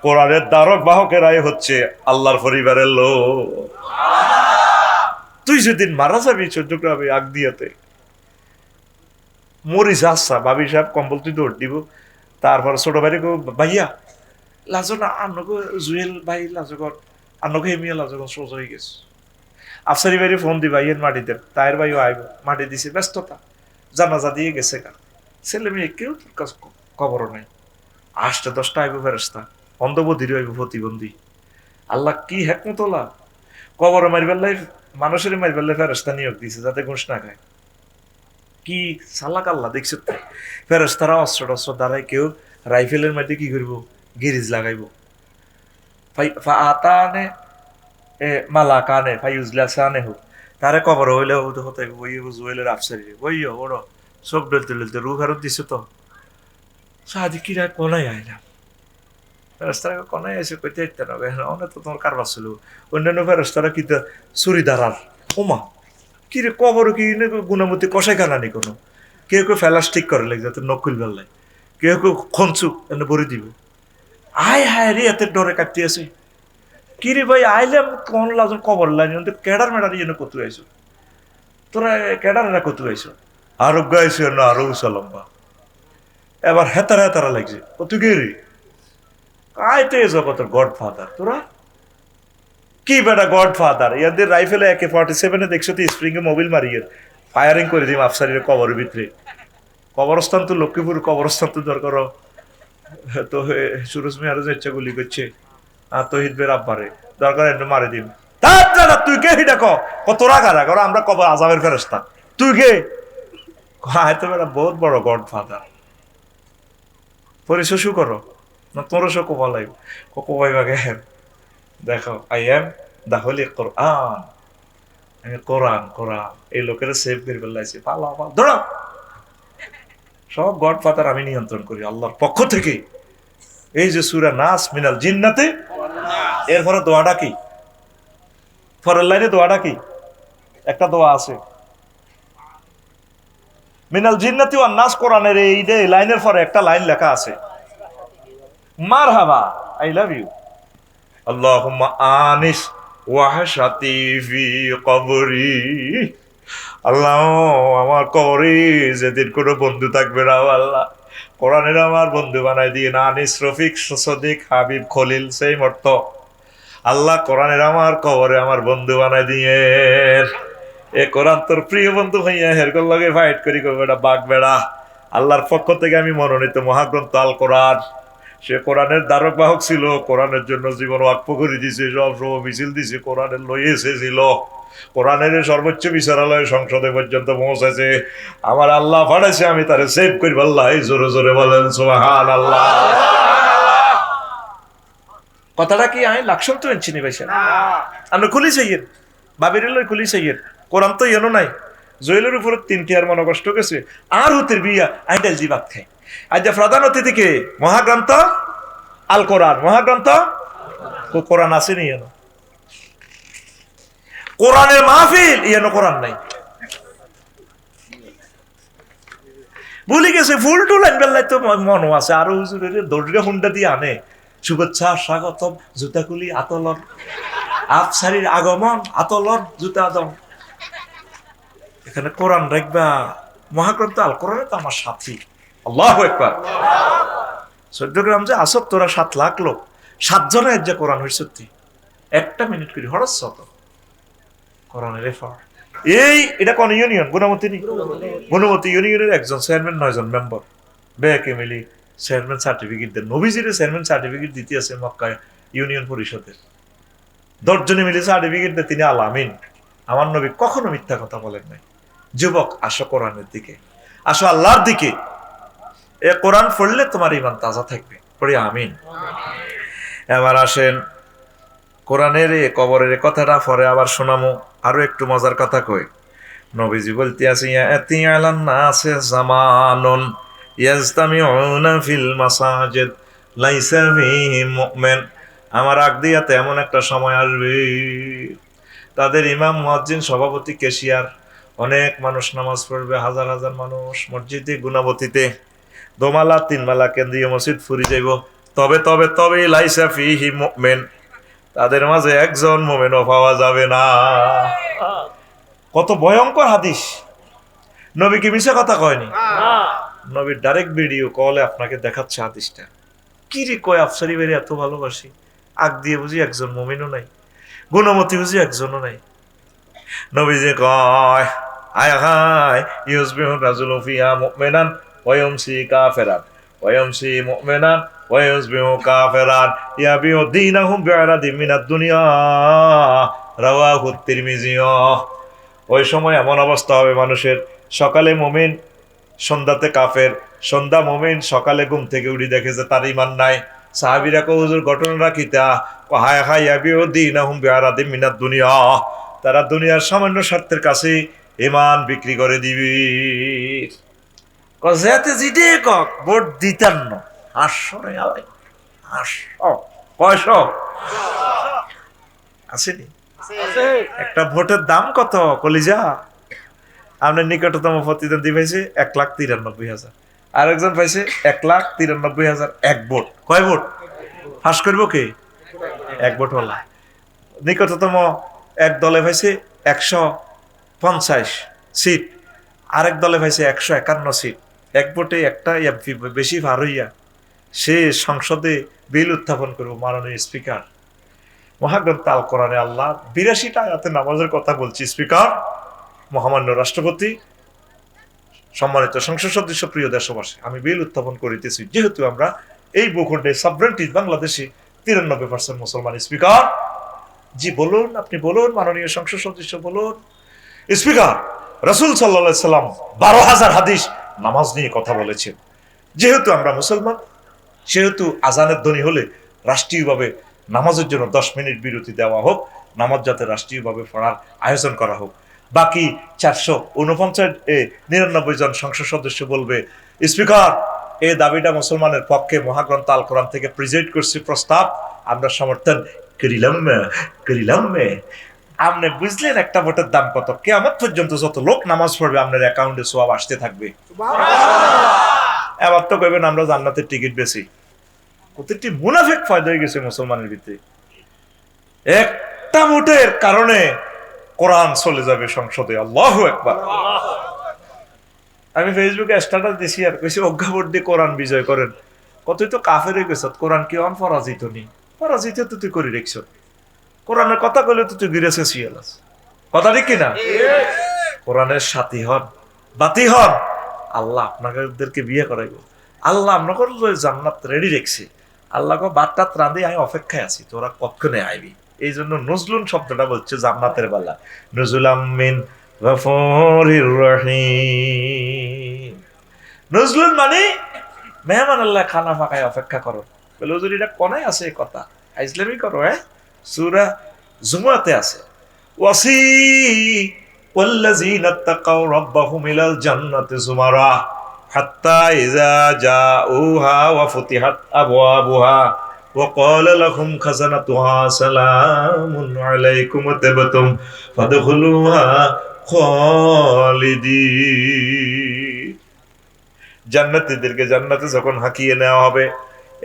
কোরআনের দ্বারক বাহকেরাই হচ্ছে আল্লাহর পরিবারের লোক তুই যেদিন মারা যাবি 14 গ্রামে আগ দিয়াতে মরিস আসছা বাবি সাহেব কম্বল তুই দৌড় দিব তারপর ছোট ভাই ভাইয়া লাজো না আন্নগো জুয়েল ভাই লাজগর আন্নগো হেমিয়া লাজগর সোজ হয়ে গেছে আফসারি ভাইরে ফোন দি ভাইয়ের মাটিতে তায়ের ভাইও আইব মাটি দিছে ব্যস্ততা জানাজা দিয়ে গেছে গা ছেলে মেয়ে কেউ তোর কাছে খবরও নাই 8টা 10টা আইব ফেরেস্তা অন্ধবধির আইব প্রতিবন্ধী আল্লাহ কি হেকমতলা কবর মারিবার মানুষের মারিবার ফেরেস্তা নিয়োগ দিছে যাতে ঘুষ না খায় কি সালাক আল্লাহ দেখছো ফেরেস্তারা অস্ত্র দ্বারাই কেউ রাইফেলের মধ্যে কি করবো গিরিজ লাগাইব আতানে মালা কানে ফাইউজলা সানে হোক তারে কবর হইলে হতে জুয়েলের আফসারি বইও ওর সব ডলতে ডলতে রু ফেরত দিছে তো সাদি কিরা কোনায় আইলাম ফেরেস্তারা কোনায় এসে কইতে ইত্যা না অনেক তো তোমার কারবার ছিল অন্যান্য ফেরেস্তারা কি চুরি দাঁড়ার ওমা কিরে কবর কি গুণামতি কষাই কানানি কোনো কেউ কেউ ফেলাস্টিক করে লাগে যাতে নকুল বেলায় কেউ কেউ খনচুক এনে ভরে দিব আয় হায় রে এত ডরে কাটতে আছে কি রে ভাই আইলাম কোন লাজন কবর লাইন কেডার মেডার ইয়ে কত আইছো তোরা কেডারেরা কত আইছো আরোগ্য আইছো না আরো লম্বা এবার হেতারা হেতারা লাগছে কত কে রে কাইতে জগতের গড ফাদার তোরা কি বেটা গড ফাদার ইয়াদের রাইফেলে AK-47 দেখছো তো স্প্রিং এ মোবিল মারিয়ে ফায়ারিং করে দিম আফসারির কবরের ভিতরে কবরস্থান তো লক্ষ্মীপুর কবরস্থান তো দরকার তো সুরজ মিয়ারও ইচ্ছা গুলি করছে আর তহিদ বের আব্বারে দরকার এনে মারে দিম তার তুই কে হিটা কত রাখা রাখ আমরা কবর আজাবের ফেরেস্তা তুই কে হয়তো বেটা বহুত বড় গড ফাদার পরিচয় শু করো না তোর শো কবা লাগবে কবাই বাগে দেখো আই এম দা হোলি কোরআন আমি কোরআন কোরআন এই লোকেরা সেভ করে ফেলাইছি পালা পাল ধরো সব গড ফাদার আমি নিয়ন্ত্রণ করি আল্লাহর পক্ষ থেকে এই যে সূরা নাস মিনাল জিন্নাতে এরপরে দোয়াটা কি পরের লাইনে দোয়াটা কি একটা দোয়া আছে মিনাল জিন্নাতি ওয়ান নাস কোরআনের এই লাইনের পরে একটা লাইন লেখা আছে মারহাবা আই লাভ ইউ আল্লাহুম্মা আনিস ওয়াহশাতি ফি কবরি আল্লাহ আমার কবরে যেদিন কোনো বন্ধু থাকবে না আল্লাহ কোরআনের আমার বন্ধু বানাই দিয়ে না আনিস রফিক সদিক হাবিব খলিল সেই অর্থ আল্লাহ কোরআনের আমার কবরে আমার বন্ধু বানাই দিয়ে এ কোরআন তোর প্রিয় বন্ধু ভাইয়া হেরকল লগে ফাইট করি করবে এটা বাঘ বেড়া আল্লাহর পক্ষ থেকে আমি মনোনীত মহাগ্রন্থ আল কোরআন সে কোরআনের দ্বারক বাহক ছিল কোরআনের জন্য জীবন ওয়াক্ফ করে দিছে সব মিছিল দিছে কোরআনের লই এসেছিল কোরআনের সর্বোচ্চ বিচারালয় সংসদে পর্যন্ত পৌঁছেছে আমার আল্লাহ পাঠাইছে আমি তারে সেভ করি আল্লাহ জোরে জোরে বলেন সুবহানাল্লাহ কথাটা কি আমি লাকসম তো এনছি নি ভাইসা আমরা খুলি চাইয়ের বাবির লই খুলি চাইয়ের কোরআন তো এনো নাই জয়েলের উপর 3 টিয়ার মনে কষ্ট গেছে আর হতের বিয়া আইডাল জি ভাত খায় আজ যে প্রধান অতিথিকে মহাগ্রন্থ আল কোরআন মহাগ্রন্থ কোরআন আসেনি এনো কোরআনের মাহফিল এনো কোরআন নাই ভুলে গেছে ফুল টুল আনবেলাই তো মন আছে আরো হুজুরের দর্গা হুন্ডা দিয়ে আনে শুভেচ্ছা স্বাগতম জুতাকুলি আতলন আফসারির আগমন আতলন জুতা দম এখানে কোরআন রাখবা মহাগ্রন্থ আল কোরআনে তো আমার সাথী আল্লাহু আকবার 14 গ্রাম যে আসব তোরা 7 লাখ লোক 7 জনের যে কোরআন হইছে সত্যি একটা মিনিট করে হরস তো কোরআনের রেফার এটা কোন ইউনিয়ন গুণমতি ইউনিয়নের একজন চেয়ারম্যান 9 জন মেম্বার বেকে মিলি চেয়ারম্যান সার্টিফিকেট দেন নবীজির চেয়ারম্যান সার্টিফিকেট দিতে আছে মক্কা ইউনিয়ন পরিষদের 10 জনে মিলে সার্টিফিকেট দেন তিনি আল আমিন আমার নবী কখনো মিথ্যা কথা বলেন নাই যুবক আসো কোরআনের দিকে আসো আল্লাহর দিকে এ কোরআন পড়লে তোমার ঈমান তাজা থাকবে পড়ি আমিন এবার আসেন কোরআনের কবরের কথাটা পরে আবার শোনামো আরো একটু মজার কথা কই নবীজি বলতে আছে ইয়াতি আলান নাসে জামানুন ইয়াজতামিউনা ফিল মাসাজিদ লাইসা ফীহি মুমিন আমার আগ দিয়াতে এমন একটা সময় আসবে তাদের ইমাম মুয়াজ্জিন সভাপতি ক্যাশিয়ার অনেক মানুষ নামাজ পড়বে হাজার হাজার মানুষ মসজিদে গুনাবতীতে দোমালা 3 মালা কেন্দ্রীয় মসজিদ ফুরি যাইব তবে লাইসা ফীহি মুমিন তাদের মাঝে একজন মুমিনও পাওয়া যাবে না কত ভয়ঙ্কর হাদিস নবী কি মিছা কথা কয়নি নবীর ডাইরেক্ট ভিডিও কলে আপনাকে দেখাচ্ছে হাদিসটা কি রে কয় আফসারি বেরে এত ভালোবাসি আগ দিয়ে বুঝি একজন মুমিনও নাই গুণমতি বুঝি একজনও নাই নবীজি কয় আয় হায় ইউসবিহু রাজুলু ফিহা মুমিনান ওয়া ইউমসি কাফিরান ওয়া ইউমসি মুমিনান ওয়া ইউসবিহু কাফিরান ইয়াবিউ দীনাহুম বিআরাদিন মিনাদ দুনিয়া রাওয়াহু তিরমিজি ওই সময় এমন অবস্থা হবে মানুষের সকালে মুমিন সন্ধ্যাতে কাফের সন্ধ্যা মুমিন সকালে ঘুম থেকে উঠে দেখে যে তার ঈমান নাই সাহাবীরা কয় হুজুর ঘটনাটা কিতা হায় হায় ইয়াবিউ দীনাহুম বিআরাদিন মিনাদ দুনিয়া তারা দুনিয়ার সামান্য স্বার্থের কাছে ঈমান বিক্রি করে দিবি কজেতে জিডে কক ভোট দিতাম না 800 রে আলাই 800 কয়শো আসেনি একটা ভোটের দাম কত কলিজা আপনার নিকটতম প্রতিদ্বন্দ্বী পাইছে 1,93,000 আরেকজন পাইছে 1,93,000 এক ভোট কয় ভোট ফাঁস করবো কে? এক ভোটওয়ালা। নিকটতম এক দলে পাইছে 150 সিট, আরেক দলে পাইছে 151 সিট। এক ভোটে একটা এমপি বেশি ভার হইয়া সে সংসদে বিল উত্থাপন করবো। মাননীয় স্পিকার, মহাগ্রন্থ আল কোরআনে আল্লাহ 82টা আয়াতে নামাজের কথা বলছি। স্পিকার, মহামান্য রাষ্ট্রপতি, সম্মানিত সংসদ সদস্য, প্রিয় দেশবাসী, আমি বিল উত্থাপন করিতেছি যেহেতু আমরা এই ভূখণ্ডে সভরেন্টি বাংলাদেশে 93% মুসলমান। স্পিকার, জি বলুন, আপনি বলুন, মাননীয় সংসদ সদস্য বলুন। স্পিকার, রাসূল সাল্লাল্লাহু আলাইহি সাল্লাম 12,000 হাদিস নামাজ নিয়ে কথা বলেছেন। যেহেতু আমরা মুসলমান, সেহেতু আজানের ধ্বনি হলে রাষ্ট্রীয়ভাবে নামাজের জন্য 10 মিনিট বিরতি দেওয়া হোক, নামাজ যাতে রাষ্ট্রীয়ভাবে পড়ার আয়োজন করা হোক। বাকি 499 জন সংসদ সদস্য বলবে, স্পিকার, এই দাবিটা মুসলমানের পক্ষে, মহাগ্রন্থ আল কোরআন থেকে প্রেজেন্ট করছি প্রস্তাব, আমরা সমর্থন করিলাম। আপনি বুঝলেন একটা ভোটের দাম কত? কিয়ামত পর্যন্ত যত লোক নামাজ পড়বে আপনার অ্যাকাউন্টে সওয়াব আসতে থাকবে। এবার তো কইবেন আমরা জান্নাতের টিকিট বেশি। প্রতিটি মুনাফিক ফায়দা হয়ে গেছে মুসলমানের ভিতরে। একটা ভোটের কারণে কোরআন চলে যাবে সংসদে। আল্লাহু আকবার। আমি ফেসবুকে স্ট্যাটাস দিছি আর কইছি অজ্ঞা ভোট দিয়ে কোরআন বিজয় করেন। কতই তো কাফের হয়ে গেছ, কোরআন কি অন পরাজিত নি? পরাজিত তো তুই করে রেখছ। কোরআনের কথা কইলে তো তুই গিরেছে সিয়ালাস। কথা ঠিক কিনা? কোরআনের সাথী হন, বাতি হন, আল্লাহ আপনাদেরকে বিয়ে করাইব। আল্লাহ আপনাকে জান্নাত রেডি রেখছি। আল্লাহকে বাতটাত রাঁধি আমি অপেক্ষায় আছি, তোরা কতক্ষণে আইবি। এই জন্য নজলুন শব্দটা বলছে জান্নাতের বেলা, নজুলাম মিন গফুরির রহিম। নজলুন মানে মেহমান আল্লাহ খানা ফাঁকায় অপেক্ষা করো। বলে হুজুর এটা কোনায় আছে এই কথা? ইসলামই করো। সূরা জুমুয়াতে আছে, ওয়াসি ওয়াল্লাযীনা তাকাউ রাব্বাহুম ইলাল জান্নাতি যুমারা হাত্তা ইযা জাউহা ওয়া ফুতিহাত আবওয়াবুহা ওয়া ক্বালা লাহুম খাযানাতুহা সালামুন আলাইকুম তাবতুম ফাদখুলুহা খালিদিন। জান্নাতীদেরকে জান্নাতে যখন হাঁকিয়ে নেওয়া হবে,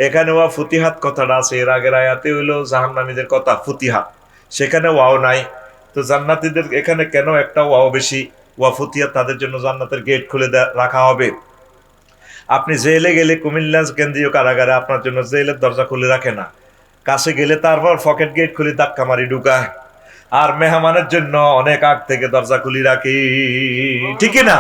এখানে ওয়া ফুতিহাত কথাটা আছে, এর আগের আয়াতে হইলো জাহান্নামীদের কথা ফুতিহাত, সেখানে ওয়াও নাই। তো জান্নাতীদের এখানে কেন একটা ওয়াও বেশি? ওয়া ফুতিহাত, তাদের জন্য জান্নাতের গেট খুলে রাখা হবে। আপনি জেলে গেলে, কুমিল্লা কেন্দ্রীয় কারাগারে আপনার জন্য জেলের দরজা খুলে রাখে না, কাছে গেলে তারপর পকেট গেট খুলে ধাক্কা মারি ঢুকায়। আর মেহমানের জন্য অনেক আগ থেকে দরজা খুলে রাখি, ঠিক না?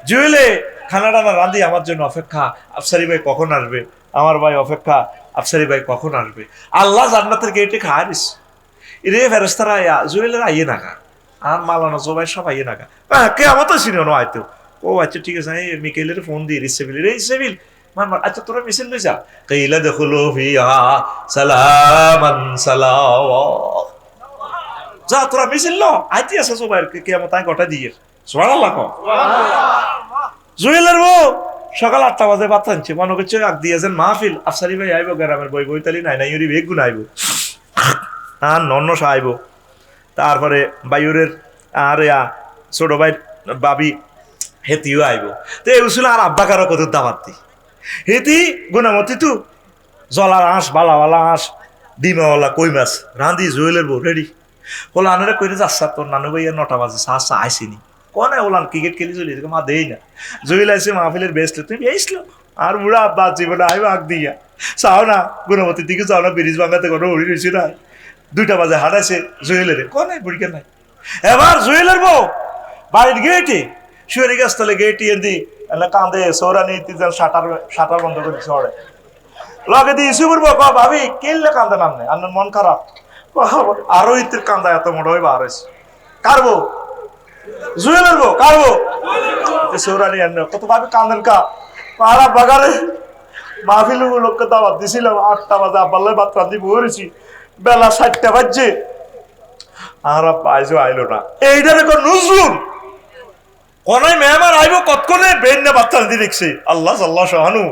জুয়েলে খানা টানা রাঁধি, আমার জন্য অপেক্ষা, আফসারি ভাই কখন আসবে, আমার ভাই অপেক্ষা, আফসারি ভাই কখন আসবে। আল্লাহ জান্নাতের গেটে খাইস রে ফেরেশতারা জুয়েলের আইয়ে নাগা, আর মালানো জোবাই সব আইয়ে নাগা। কে আমার তো চিনি না আইতো। ও আচ্ছা ঠিক আছে, মিকেলের ফোন দিয়ে রিসেবিল রে রিসেবিল মার, আচ্ছা তোরা মিছিল লই যা। কাইলা দেখলো ফিহা সালামান সালাওয়া, যা তোরা মিছিল ল, আইতি আছে জোবাইর কিয়ামত আই গটা দিয়ে। সুবহানাল্লাহ। জুয়েলের বউ সকাল 8টা বাজে ভাত আনছে, মনে করছে আগ দিয়েছেন মাহফিল, আফসারি ভাই আইব, গ্রামের বই বইতালি নাই নাই বেগুন আইব, আর নন্নসা আইব। তারপরে বায়ুরের আর ছোট ভাই বাবি হেতিও আইব। তো এই উসুল আর আব্বা কারো কত দাবাত দি হেতি গুণামতি তু জলার হাঁস, বালাওয়ালা হাঁস, ডিমাওয়ালা কই মাছ রাঁধি জুয়েলের বউ রেডি হলো। আনারা কইরে যাচ্ছা তোর নানু ভাইয়া 9টা বাজে চা আইসিনি কনে ওলান ক্রিকেট খেলি চলি মা দেই না। জুয়েল আইসে মাহফিলের বেস্ট, তুমি এসলো আর বুড়া আব্বা জীবনে আইব আগ দিয়া চাও না, গুণমতির দিকে চাও না, ব্রিজ ভাঙাতে কোনো উড়ি রয়েছে না। 2টা বাজে হাঁটাইছে জুয়েলের কনে বুড়িকে নাই। এবার জুয়েলের বউ বাড়ির গেটে শুয়ে গেছ, তাহলে গেটে এদি কাঁদে সৌরানি সাঁটার বন্ধ করে ছড়ে লগে দিয়ে ইস্যু করবো, ভাবি কেললে কান্দে নামনে আপনার মন খারাপ, আরো ইতির কান্দা এত মোটা হইবা আর কারবো জুয়েলের বউ কারবো সৌরানি কত ভাবি কান্দেন কা পাড়া বাগারে মাহফিল লোককে দাওয়াত দিছিলাম। 8টা বাজে আব্বাল্লাই ভাত রান্ধি বলেছি, বেলা 7টা বাজছে আর আইসো আইলো না। এইটা দেখো নজরুল কোনায় মেহমান আইব কতক্ষণে বেন না বাচ্চা রান্ধি দেখছি। আল্লাহ আল্লাহ শাহানু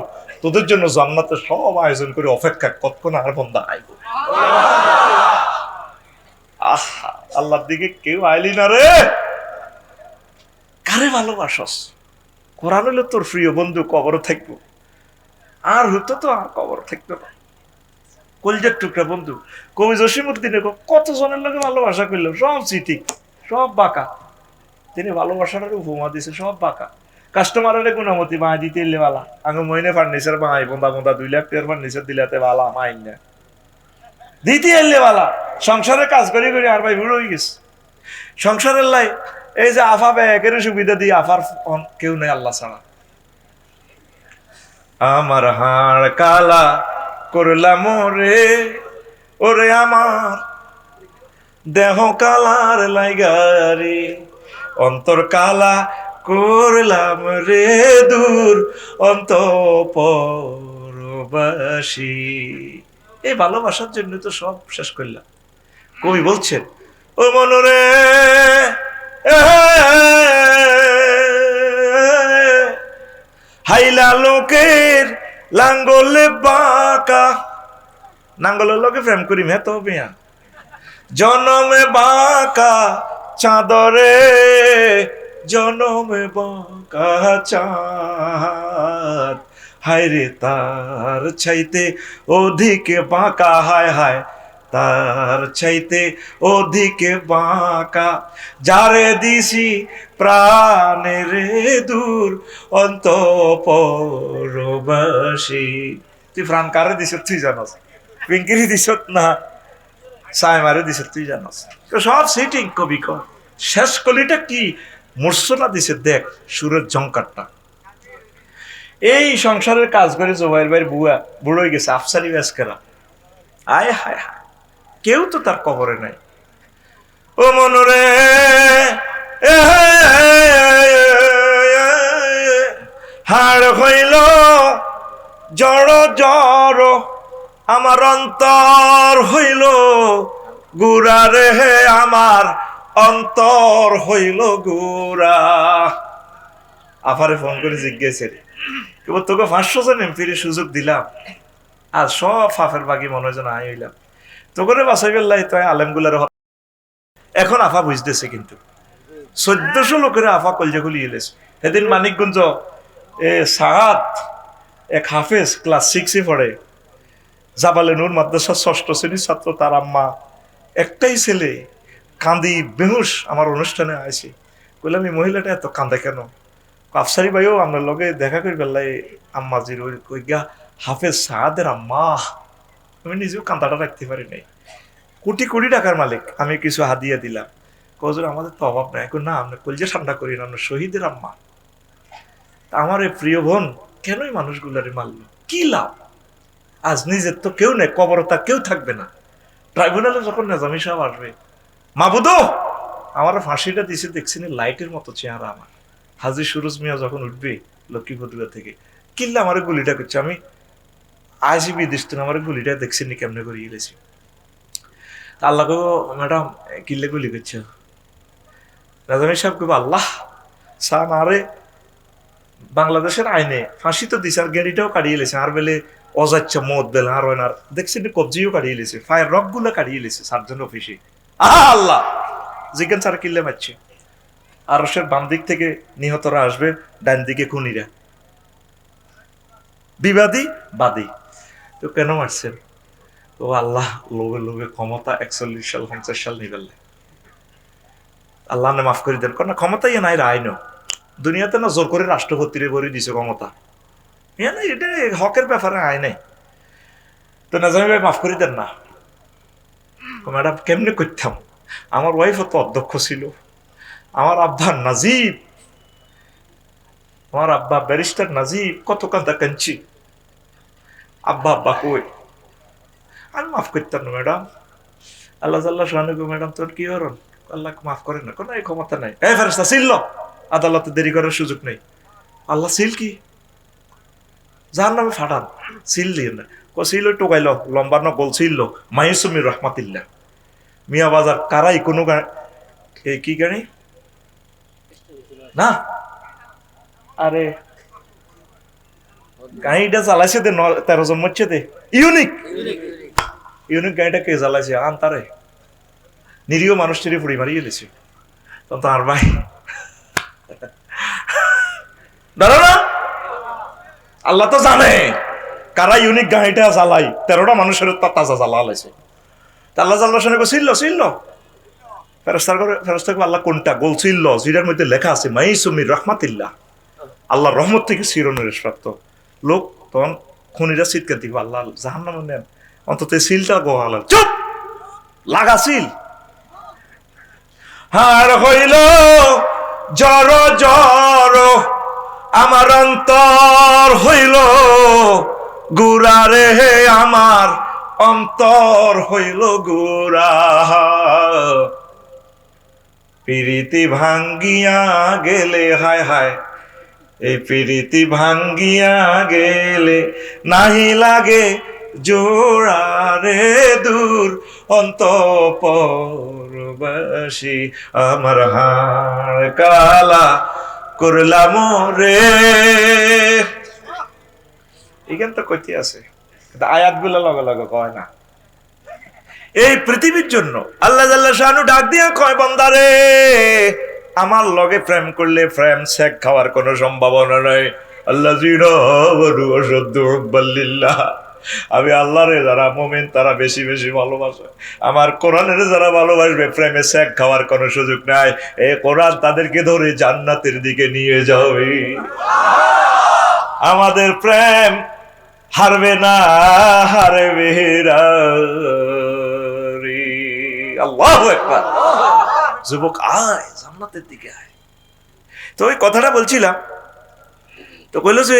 তোদের জন্য জান্নাতে সব আয়োজন করে অপেক্ষা, কতক্ষণ আর বন্দা আইব। আহা, আল্লাহর দিকে কেউ আইলি না রে। কারে ভালোবাসস? কোরআন হলো তোর প্রিয় বন্ধু, কবর থাকবো আর হতো তো আর কবর থাকতো না। কলজের টুকরা বন্ধু। কবি জসিমউদ্দিনে কত জনের লোকে ভালোবাসা করলো, সব চিটিক, সব বাঁকা। তিনি ভালোবাসার উপমা দিছে সব বাঁকা। কাস্টমারের গুণামতি বাঁ দিতে এলে বালা, আগে মহিনে ফার্নিচার বাঁই বন্ধা বন্ধা 2 লাখ টাকার ফার্নিচার দিলাতে বালা মাইন না দিতে এলে বালা। সংসারে কাজ করি করি আর ভাই বুড়ো হয়ে গেছে সংসারের লাই। এই যে আফা ব্যাগের সুবিধা দিয়ে আফার কেউ নেই আল্লাহ ছাড়া। আমার হাড় কালা করলাম রে, ওরে আমার দেহ কালার লাইগারে, অন্তর কালা করলাম রে দূর অন্তঃপরবাসী। এই ভালোবাসার জন্য তো সব শেষ করলাম। কবি বলছেন, ও মনরে হাইলা লোকের লাঙ্গলে বাঁকা, নাঙ্গলের লোকে প্রেম করি মে তো বিয়া, জনমে বাঁকা চাঁদরে, জনমে বাঁকা চাঁদ, হায় রে তার চাইতে অধিক বাঁকা, হায় হায় তার চাইতে অধিকে বাঁকা, যারে দিছি প্রাণের দূর অন্তঃপরবাসী। তুই প্রাণ কারে দিস তুই জানাস, পিঙ্কিরি দিস না সাইমারে দিস তুই জানাস। সব সিটিং কবি কর। শেষ কলিটা কি মূর্ছনা দিছে দেখ, সুরের জঙ্কারটা। এই সংসারের কাজ করে জোবাইর ভাইয়ের বুয়া বুড়ো হয়ে গেছে, আফসারি ব্যাসকেরা, আয় হায় হায়, কেউ তো তার কবরে নাই। ও মনরে হাড় হইল জড় জড়, আমার অন্তর হইল গুড়া রে, আমার অন্তর হইল গুড়া। আফারে ফোন করে জিজ্ঞেস কেবল তোকে 500 জন এমপির সুযোগ দিলাম, আর সব ফাফের বাকি মনে হয় যেন আই হইলাম তোকে বাসাই বেল্লাই তো আলেমগুলার। এখন আফা বুঝতেছে, কিন্তু 1400 লোকের আফা কলজা খুলি এলেছে। সেদিন মানিকগঞ্জ সাত এক হাফেজ ক্লাস 6-এ পড়ে, জাবালে নূর মাদ্রাসার 6ষ্ঠ শ্রেণীর ছাত্র, তার আম্মা, একটাই ছেলে, কান্দি বেহুশ। আমার অনুষ্ঠানে আইছি, কইলাম এই মহিলাটা এত কান্দে কেন? আফসারি ভাইও আপনার লগে দেখা করি বেল্লাই আম্মাজির ওই কইগা হাফেজ সাদের আম্মা। আমি নিজেও কান্দাটা রাখতে পারি নাই। কোটি কোটি টাকার মালিক, আমি কিছু হাদিয়া দিলাম। কজন আমাদের তো অভাব নাই। না, আমরা কলজা ঠান্ডা করি না, আমরা শহীদের আম্মা। আমার এই প্রিয় বোন কেনই মানুষগুলারে মারলো, কি লাভ? আজ নিজের তো কেউ নেই, কবর তার কেউ থাকবে না। ট্রাইব্যুনালে যখন নেজামি সাহেব আসবে, মাবুদো আমার ফাঁসিটা দিছে দেখছিনি, লাইটের মতো চেহারা আমার। হাজি সুরজ মিয়া যখন উঠবে লক্ষ্মীপুর থেকে, কিল্লা আমার গুলিটা করছে, আমি আইসি বিদেশ তো আমার গুলিটা দেখছিনি কেমনে করে গেলেছি। আল্লাহ কো ম্যাডাম কিল্লে গুলি করছে, নেজামি সাহেব কব আল্লাহ সান, আরে বাংলাদেশের আইনে ফাঁসি তো দিছে, আর গেড়িটাও কাটিয়ে লেছে, আর বেলে অজাচ্ছা মদ বেলে আর হয় না, দেখছেন কবজিও কাটিয়ে লেছে, ফায়ার রক গুলো কাটিয়ে লেছে সার্জন অফিসে। আল্লাহ জিজ্ঞান স্যার কিল্লে মারছে। আর সে বাম দিক থেকে নিহতরা আসবে, ডান দিকে খুনিরা, বিবাদী বাদী। তো কেন মারছেন? ও আল্লাহ লোভে লোভে ক্ষমতা 41 সাল 50 সাল নিবেলে, আল্লাহ না মাফ করে দেন। না ক্ষমতাই নাই আইনও দুনিয়াতে না জোর করে রাষ্ট্রপতিরে ভরে দিছে ক্ষমতা, এটা হকের ব্যাপারে আয় নাই। তো নাজামি ভাই মাফ করে দেন না। ম্যাডাম কেমনে করতাম, আমার ওয়াইফও তো অধ্যক্ষ ছিল, আমার আব্বা নাজিব, আমার আব্বা ব্যারিস্টার নাজিব, কত কান্দা কাঞ্চি, আব্বা আব্বা কই, আমি মাফ করতাম না ম্যাডাম। আল্লাহ আল্লাহ শাহানু, ম্যাডাম তোর কি হরণ, আল্লাহ মাফ করে না, কোনো এই ক্ষমতা নাই। এই ফেরেশতা ছিল, আদালতে দেরি করার সুযোগ নেই। আল্লাহ সিল কি যার নামে ফাটান, সিল দিয়ে না, সিল ওই টোকাইল লম্বা না গোল ছিল মাইসুমির রহমাতিল্লাহ মিয়া বাজার কারাই কোনো কি গাড়ি না, আরে গাড়িটা চালাইছে দে 13 জন মরছে দে, ইউনিক ইউনিক গাড়িটা কে চালাইছে আনতারে, নিরীহ মানুষটিরে ফুড়ি মারিয়ে গেলেছে। তখন তার ভাই দাঁড়া না, আল্লাহ তো জানে কারা ইউনিক গাড়িটা চালাই 13টা মানুষের তাজা জ্বালা লাইছে। আল্লাহ জাল্লাহ শুনে ছিল ফেরেশতা আল্লাহ কোনটা গোল ছিল যেটার মধ্যে লেখা আছে মাইসুমির রহমাতিল্লাহ, আল্লাহ রহমত থেকে চিরনিরেশ প্রাপ্ত লোক। তখন খুনিরা চিৎকার দিব আল্লাহ জাহান্নামে নেন, অন্তত সিলটা গোহাল চুপ লাগা সিল। হার হইল জড় জড় আমার অন্তর হইল গুড়া রে, আমার অন্তর হইল গুড়া। প্রীতি ভাঙ্গিয়া গেলে হায় হায়, এই প্রীতি ভাঙ্গিয়া গেলে নাহি লাগে জোড়া রে, দূর অন্তঃপুরবাসী আমার হাড় কালা করলাম রে। এখান তো কইতে আছে, আয়াত গুলো লগে লগে কয় না। এই পৃথিবীর জন্য আল্লাহ জাল্লাহ শানু ডাক দিয়া কয় বান্দারে আমার লগে প্রেম করলে প্রেম শেখ খাওয়ার কোনো সম্ভাবনা নাই। আল্লাহ আমি আল্লাহরে যারা মুমিন তারা বেশি বেশি ভালোবাসে, আমার কোরআনের যারা ভালোবাসবে প্রেমে শেখ খাওয়ার কোনো সুযোগ নাই। এই কোরআন তাদেরকে ধরে জান্নাতের দিকে নিয়ে যাবে। আমাদের প্রেম হারবে না, হারবে না। আল্লাহু আকবার। যুবক আয় জান্নাতের দিকে আয়। তো ওই কথাটা বলছিলাম, তো কইলো যে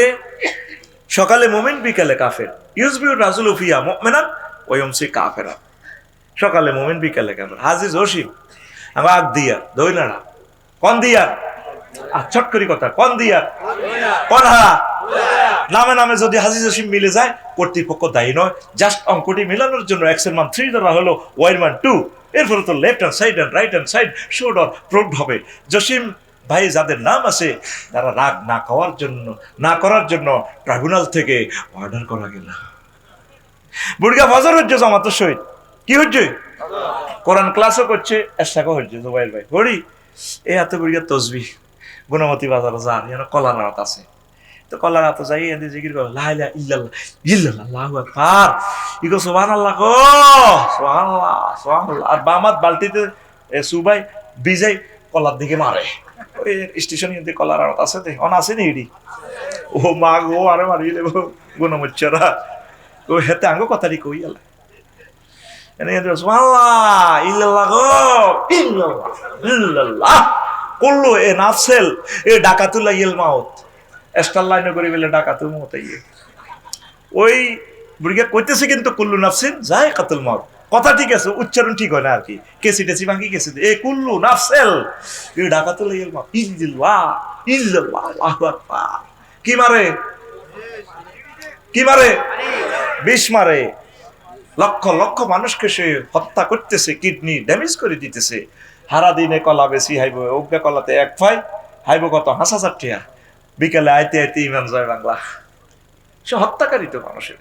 সকালে মুমিন বিকালে কাফের, ইউজবিউ রাজুলু ফিয়া মুমিনান ওয়া ইউমসি কাফেরা। সকালে মুমিন বিকালে কাফের। হাজি জসিম আমার আগ দিয়া দইলা না কোন দিয়া চট করি কথা কোন দিয়া কোন হা নামে নামে যদি হাজি জসিম মিলে যায় কর্তৃপক্ষ দায়ী নয়, জাস্ট অঙ্কটি মিলানোর জন্য x এর মান 3 ধরা হলো y এর মান 2, এরপরে তো left hand side and right hand side showed or proved হবে। জসিম ভাই যাদের নাম আছে তারা রাগ না করার জন্য ট্রাইব্যুনাল থেকে অর্ডার করা গেল। বুড়িয়া বাজার হচ্ছে জামাতের সহিত কি হচ্ছে, কোরআন ক্লাসও করছে, এসাকও হচ্ছে জুবাইর ভাই হরি এ এত বুড়িয়া তসবি গুণমতি বাজার যার যেন কলার রাত আছে। তো কলার রাত যাই এদি জিকির করে লা ইলাহা ইল্লাল্লাহ ইল্লাল্লাহ আল্লাহু আকবার, ইগো সুবহানাল্লাহ গো সুবহানাল্লাহ সুবহানাল্লাহ। আর বামাত বালতিতে সুবাই বিজাই কলার দিকে মারে। ওই স্টেশন কিন্তু কলার রাত আছে দে অন আছে নি এডি ও মা গো আরে মারি লেব গুণমচ্চরা ও হেতে আঙ্গ কথাটি কই আলা এনে সুবহানাল্লাহ ইল্লাল্লাহ গো ইল্লাল্লাহ ইল্লাল্লাহ কুল্লু এ নাফসেল এ ডাকাতুল্লাহ ইল মাউত এস্টার লাইনে করে বলে ডাকাতু মত ওই বুড়িয়া কইতেছে কিন্তু কুল্লু নাফসিন যায়কাতুল মাউত কথা ঠিক আছে, উচ্চারণ ঠিক হয় না আর কি, কেসি টেসি ভাঙি গেছে এ কুল্লু নাফসেল এ ডাকাতুল্লাহ ইল মাউত ইল্লাল্লাহ ইল্লাল্লাহ আল্লাহু আকবার। কি মারে বিষ মারে, লক্ষ লক্ষ মানুষকে সে হত্যা করতেছে, কিডনি ড্যামেজ করে দিতেছে। হারা দিনে কলা বেশি হাইব অজ্ঞা কলাতে এক ফাই হাইব কত 5,000 টাকা, বিকালে আইতে আইতে ইমান যায় বাংলা। সে হত্যাকারী তো মানুষের।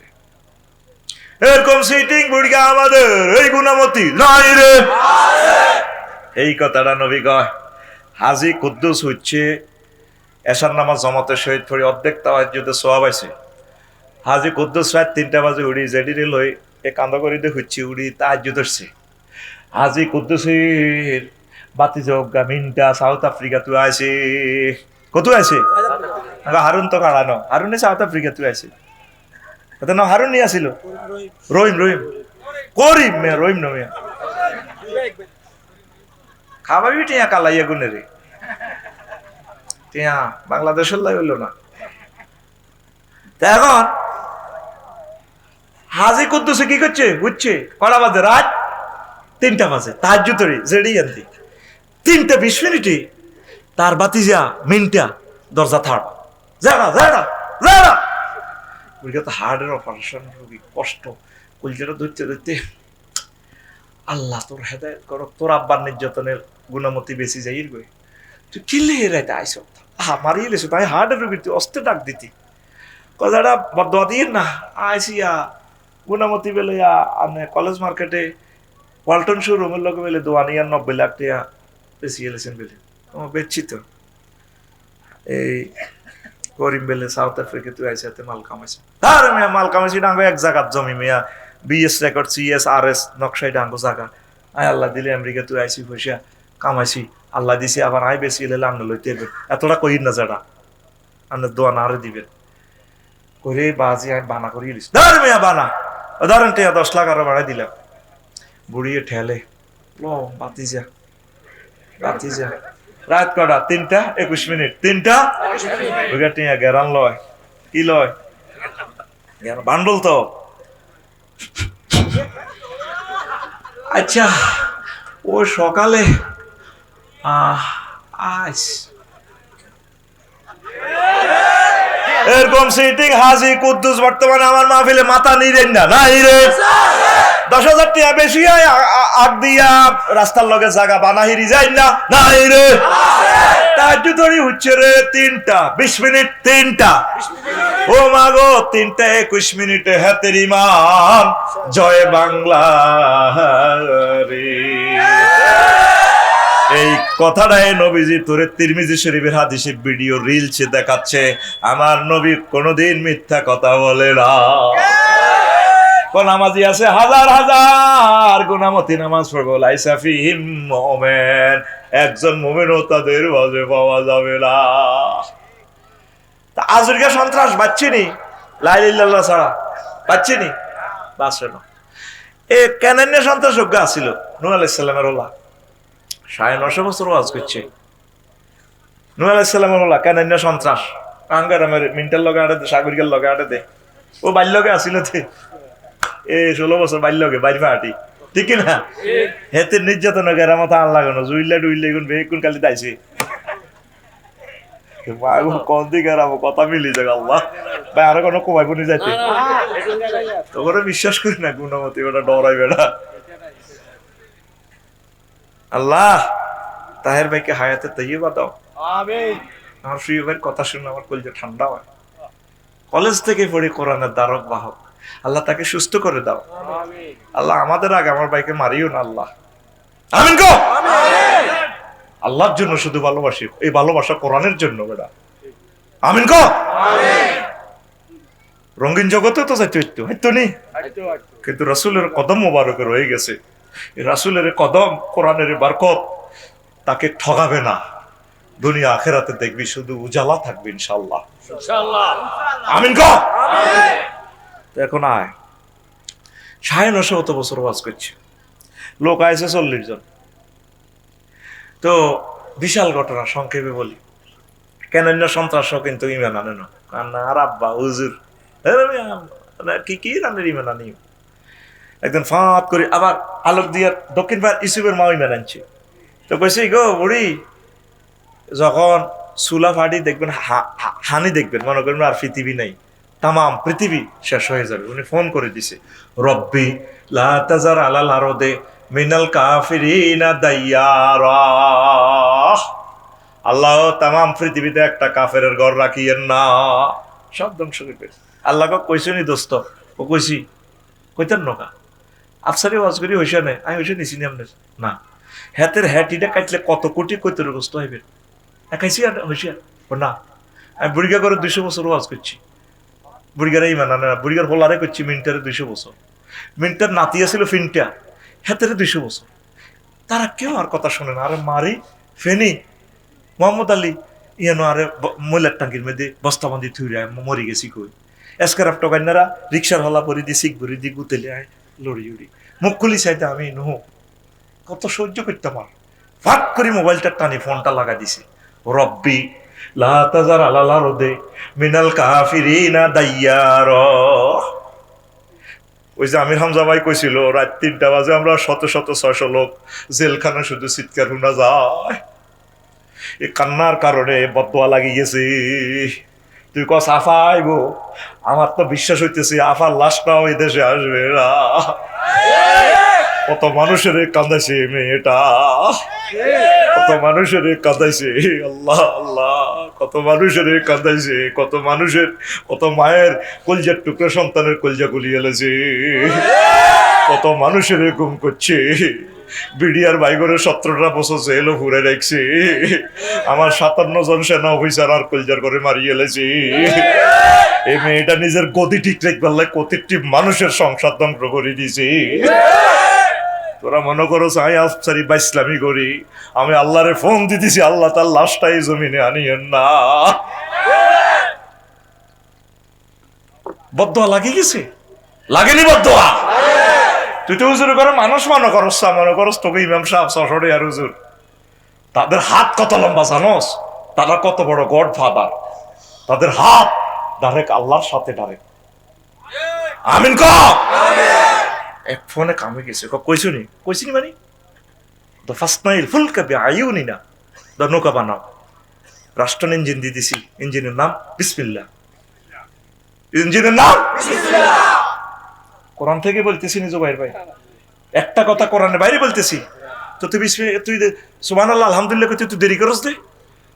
এরকম সিটিং বুড়িয়া আমাদের এই গুণামতি নাই রে। এই কথাটা নবী কয়। হাজি কুদ্দুস হচ্ছে এশার নামাজ জামাতের সহিত পড়ে অর্ধেক তাওয়াজ্জুদে সওয়াব আছে। হাজি কুদ্দুস রাত 3টা বাজে উড়ি জেডিরে লই এ কান্দ করি দে হচ্ছে উড়ি তাহাজ্জুদ হচ্ছে। হাজি কুদ্দুসের বাতি জগা মিনটা সাউথ আফ্রিকা তুই আছে কত আছে হারুন তো কাড়ানো হারুনে সাউথ আফ্রিকা তুই আছে ওদের নাম হারুন নিয়ে আসিল রহিম করিম মেয়া রহিম না মেয়া খাবাবি টিয়া কালাইয়া গুনে রে টিয়া বাংলাদেশের লাই হইল না। এখন হাজি কুদ্দুসে কি করছে বুঝছে কটা বাজে রাত 3টা বাজে তাহাজ্জুদে জেডি আনতি 3:20 মিনিটে তার বাতিজা মিনটা দরজা থাড় যারা বুঝে তো হার্টের অপারেশন রোগী কষ্ট কলজাটা ধরতে আল্লাহ তোর হেদায়েত করো, তোর আব্বার নির্যাতনের গুণমতি বেশি যাই গই তুই কিলে রাইতে আইস মারিয়ে লেছো তাই হার্টের রোগী তুই অস্তে ডাক দিতি কথাটা বদয়া দিয়ে না আইসিয়া গুণমতি বেলে কলেজ মার্কেটে ওয়ালটন শোরুমের লোক বেলে দোয়ানিয়া 90 লাখ টাকা বেশি এলেছেন বেলে বেচছি তো এই করিম বেলে সাউথ আফ্রিকা তুই আইসাতে মাল কামাইছে তার মিয়া মাল কামাইছি ডাঙ্গো এক জায়গার জমি মিয়া বিএস রেকর্ড সিএস আর এস নকশাই ডাঙ্গো জায়গা আয় আল্লাহ দিলে আমেরিকা তুই আইসি পয়সা কামাইছি আল্লাহ দিছি আবার আই বেশি এলে আন্ন লইতে এতটা কইর না যারা আন্নার দোয়া না আরে দিবেন করে বাজি আমি বানা করিয়ে দিস ধর মিয়া বানা ধরেন 10 লাখ আরো বাড়াই দিলাম বুড়িয়ে ঠেলে লো বাতি যা রাত কটা 3টা 21 মিনিট 3টা ওইটা টিয়া গেরান লয় কি লয় বান্ডল তো আচ্ছা ও সকালে আজ এরকম সিটিং হাজি কুদ্দুস বর্তমানে আমার মাহফিলে মাথা নিরেন না নাই রে 10,000 টাকা বেশি আগ দিয়া রাস্তার লগে জায়গা বানাহিরি যাই না নাই রে তাজু ধরি হচ্ছে রে 3টা 20 মিনিট 3টা ও মাগো 3টা 21 মিনিটে হাতের ইমান জয় বাংলা রে এই কথাটাই নবীজি তোরে তিরমিজি শরীফের হাদিসে ভিডিও রিলসে দেখাচ্ছে আমার নবী কোনোদিন মিথ্যা কথা বলে না কোন নামাজি আছে হাজার হাজার গুনামতি নামাজ পড়বো লাইসা ফিহিম মুমিন একজন মুমিনও তাদের মাঝে পাওয়া যাবে না তা আজকে সন্ত্রাস বাচ্চিনি লা ইলাহা ইল্লাল্লাহ ছাড়া বাচ্চিনি বাসে না এ কেনান্য সন্ত্রাস অজ্ঞা ছিল নূহ আলাইহিস সালামের ওলা 950 বছর ওয়াজ করছে নূহ আলাইহিস সালামের ওলা কেনান্য সন্ত্রাস আঙ্গারামের মিন্টাল লগে আড়ে সাগরিকার লগে আড়ে দে ও বাইর লগে আসিল তে 16 বছর বাইর লগে বাইর ফাটি ঠিক না হেতে নির্যাতন গেরার মতো আন লাগানো জুইলা ডুইলে গুন বেকুন কালি দাইছে মাগো কোন দিকে রামো কথা মিলি যাক আল্লাহ ভাই আর কোনো কমাইব নি যাইতে তো করে বিশ্বাস করি না গুণমতি ওটা ডরাইবে না আল্লাহ তাহের ভাইকে হায়াতে তাইয়্যিবা দাও আমিন আমার প্রিয় ভাইয়ের কথা শুনে আমার কলিজা ঠান্ডা হয় কলেজ থেকে পড়ি কোরআনের দ্বারক বাহক আল্লাহ তাকে সুস্থ করে দাও আমিন আল্লাহ আমাদের আগে আমার ভাইকে মারিও না আল্লাহ আমিন গো আমিন আল্লাহর জন্য শুধু ভালোবাসি এই ভালোবাসা কোরআনের জন্য বেটা আমিন গো আমিন রঙিন জগতে তো যাইতো হয়তো নি কিন্তু রাসূলের কদম মোবারকে রয়ে গেছে এই রাসূলের কদম কোরআনের বরকত তাকে ঠগাবে না দুনিয়া আখিরাতে দেখবি শুধু উজালা থাকবে ইনশাআল্লাহ আমিন গো আমিন তো এখন আয় 950 বছর ওয়াজ করছে লোক আইছে 40 জন তো বিশাল ঘটনা সংক্ষেপে বলি কেন সন্ত্রাস কিন্তু ইমান আনে না কান্না আর আব্বা হুজুর কি রানের ইমান আনি একদিন ফাঁত করে আবার আলোক দিয়ে দক্ষিণ ভারত ইসুফের মা ইমান আনছে তো কইছে গো বুড়ি যখন সুলা ফাটি দেখবেন হানি দেখবেন মনে করবেন আর পৃথিবী নাই তামাম পৃথিবী শেষ হয়ে যাবে উনি ফোন করে দিছে রব্বি লা তাজার আলাল আরদে মিনাল কাফিরিনা দাইয়ারা আল্লাহ তামাম পৃথিবীতে একটা কাফেরের ঘর রাখিয়েন না সব ধ্বংস করবে আল্লাহ কইছনি দোস্ত ও কইছি কইতেন নকা আফসারি ওয়াজ করি হইছে না আমি হইছে নিছি না হাতের হ্যাটিটা কাটলে কত কোটি কইতের কষ্ট হইবে একাইছি আর হইছে না আমি বুড়িগা করে 200 বছর ওয়াজ করছি বুড়িগার এই মানে না বুড়িগার হোলারে করছি মিন্টারে 200 বছর মিন্টার নাতি আছিল ফিনটা হাতের 200 বছর তারা কেউ আর কথা শুনে না আরে মারি ফেনি মোহাম্মদ আলী ইয়ানো আরে ময়লার টাঙ্কির মধ্যে বস্তাবান্দি থুইরা মরি গেছি কই এসকারাফ টকাইনারা রিক্সার হলা পরি দি সিক ভরি দি গুতেলে আয় লড়ি উড়ি মুখ খুলি চাইতে আমি নহো কত সহ্য করতাম আর ফাট করে মোবাইলটা টানি ফোনটা লাগা দিছে রব্বি লা তাজার আলাল আরদে মিনাল কাফিরিনা দাইয়ারা ওই যে আমির হামজা ভাই কইছিল রাত 3টা বাজে আমরা শত শত 600 লোক জেলখানা শুধু চিৎকার শোনা যায় এই কান্নার কারণে বদদোয়া লাগি গেছে তুই কস আফা আইব আমার তো বিশ্বাস হইতেছে আফার লাশটাও এই দেশে আসবে না কত মানুষের কাঁদাইছে মেয়েটা কত মানুষের কাঁদাইছে আল্লাহ আল্লাহ কত মানুষের কাঁদাইছে কত মানুষের কত মায়ের কলজার টুকরো সন্তানের কলজা গুলিয়ে এলেছে কত মানুষের গুম করছে বিডিআর বাইগরে 17টা বছর জেলও ঘুরে রাখছি, আমার 57 জন সেনা অফিসার আর কলজার করে মারিয়ে এলেছি। এই মেয়েটা নিজের গতি ঠিক রাখবার লাগে প্রত্যেকটি মানুষের সংসার ধ্বংস করে দিয়েছি। তোরা মনে করো আমি আফসারি বা ইসলামী করি, আমি আল্লাহরে ফোন দিতেছি, আল্লাহ তার লাশটাই জমিনে আনিয়েন না। বদদোয়া লাগিয়ে গেছে, লাগেনি বদদোয়া? তুই তো হুজুর করে মানুষ মনে করস তোকে ইমাম সাহেব সশরে আর হুজুর, তাদের হাত কত লম্বা জানোস? তারা কত বড় গড ফাদার, তাদের হাত ডাইরেক্ট আল্লাহর সাথে ডাইরেক্ট। আমিন ক এক ফোনে কামে গেছে কইছিনি মানে তো ফার্স্ট নাইল ফুল কাবি আইউনি না দ নৌকা বানাও, রাষ্ট্রন ইঞ্জিন দিয়ে দিছি, ইঞ্জিনের নাম বিসমিল্লাহ, ইঞ্জিনের নাম বিসমিল্লাহ। কোরআন থেকে বলতেছি নিজ ভাই একটা কথা কোরআনের বাইরে বলতেছি তো তুই সুবহানাল্লাহ আলহামদুলিল্লাহ তুই দেরি করস দে,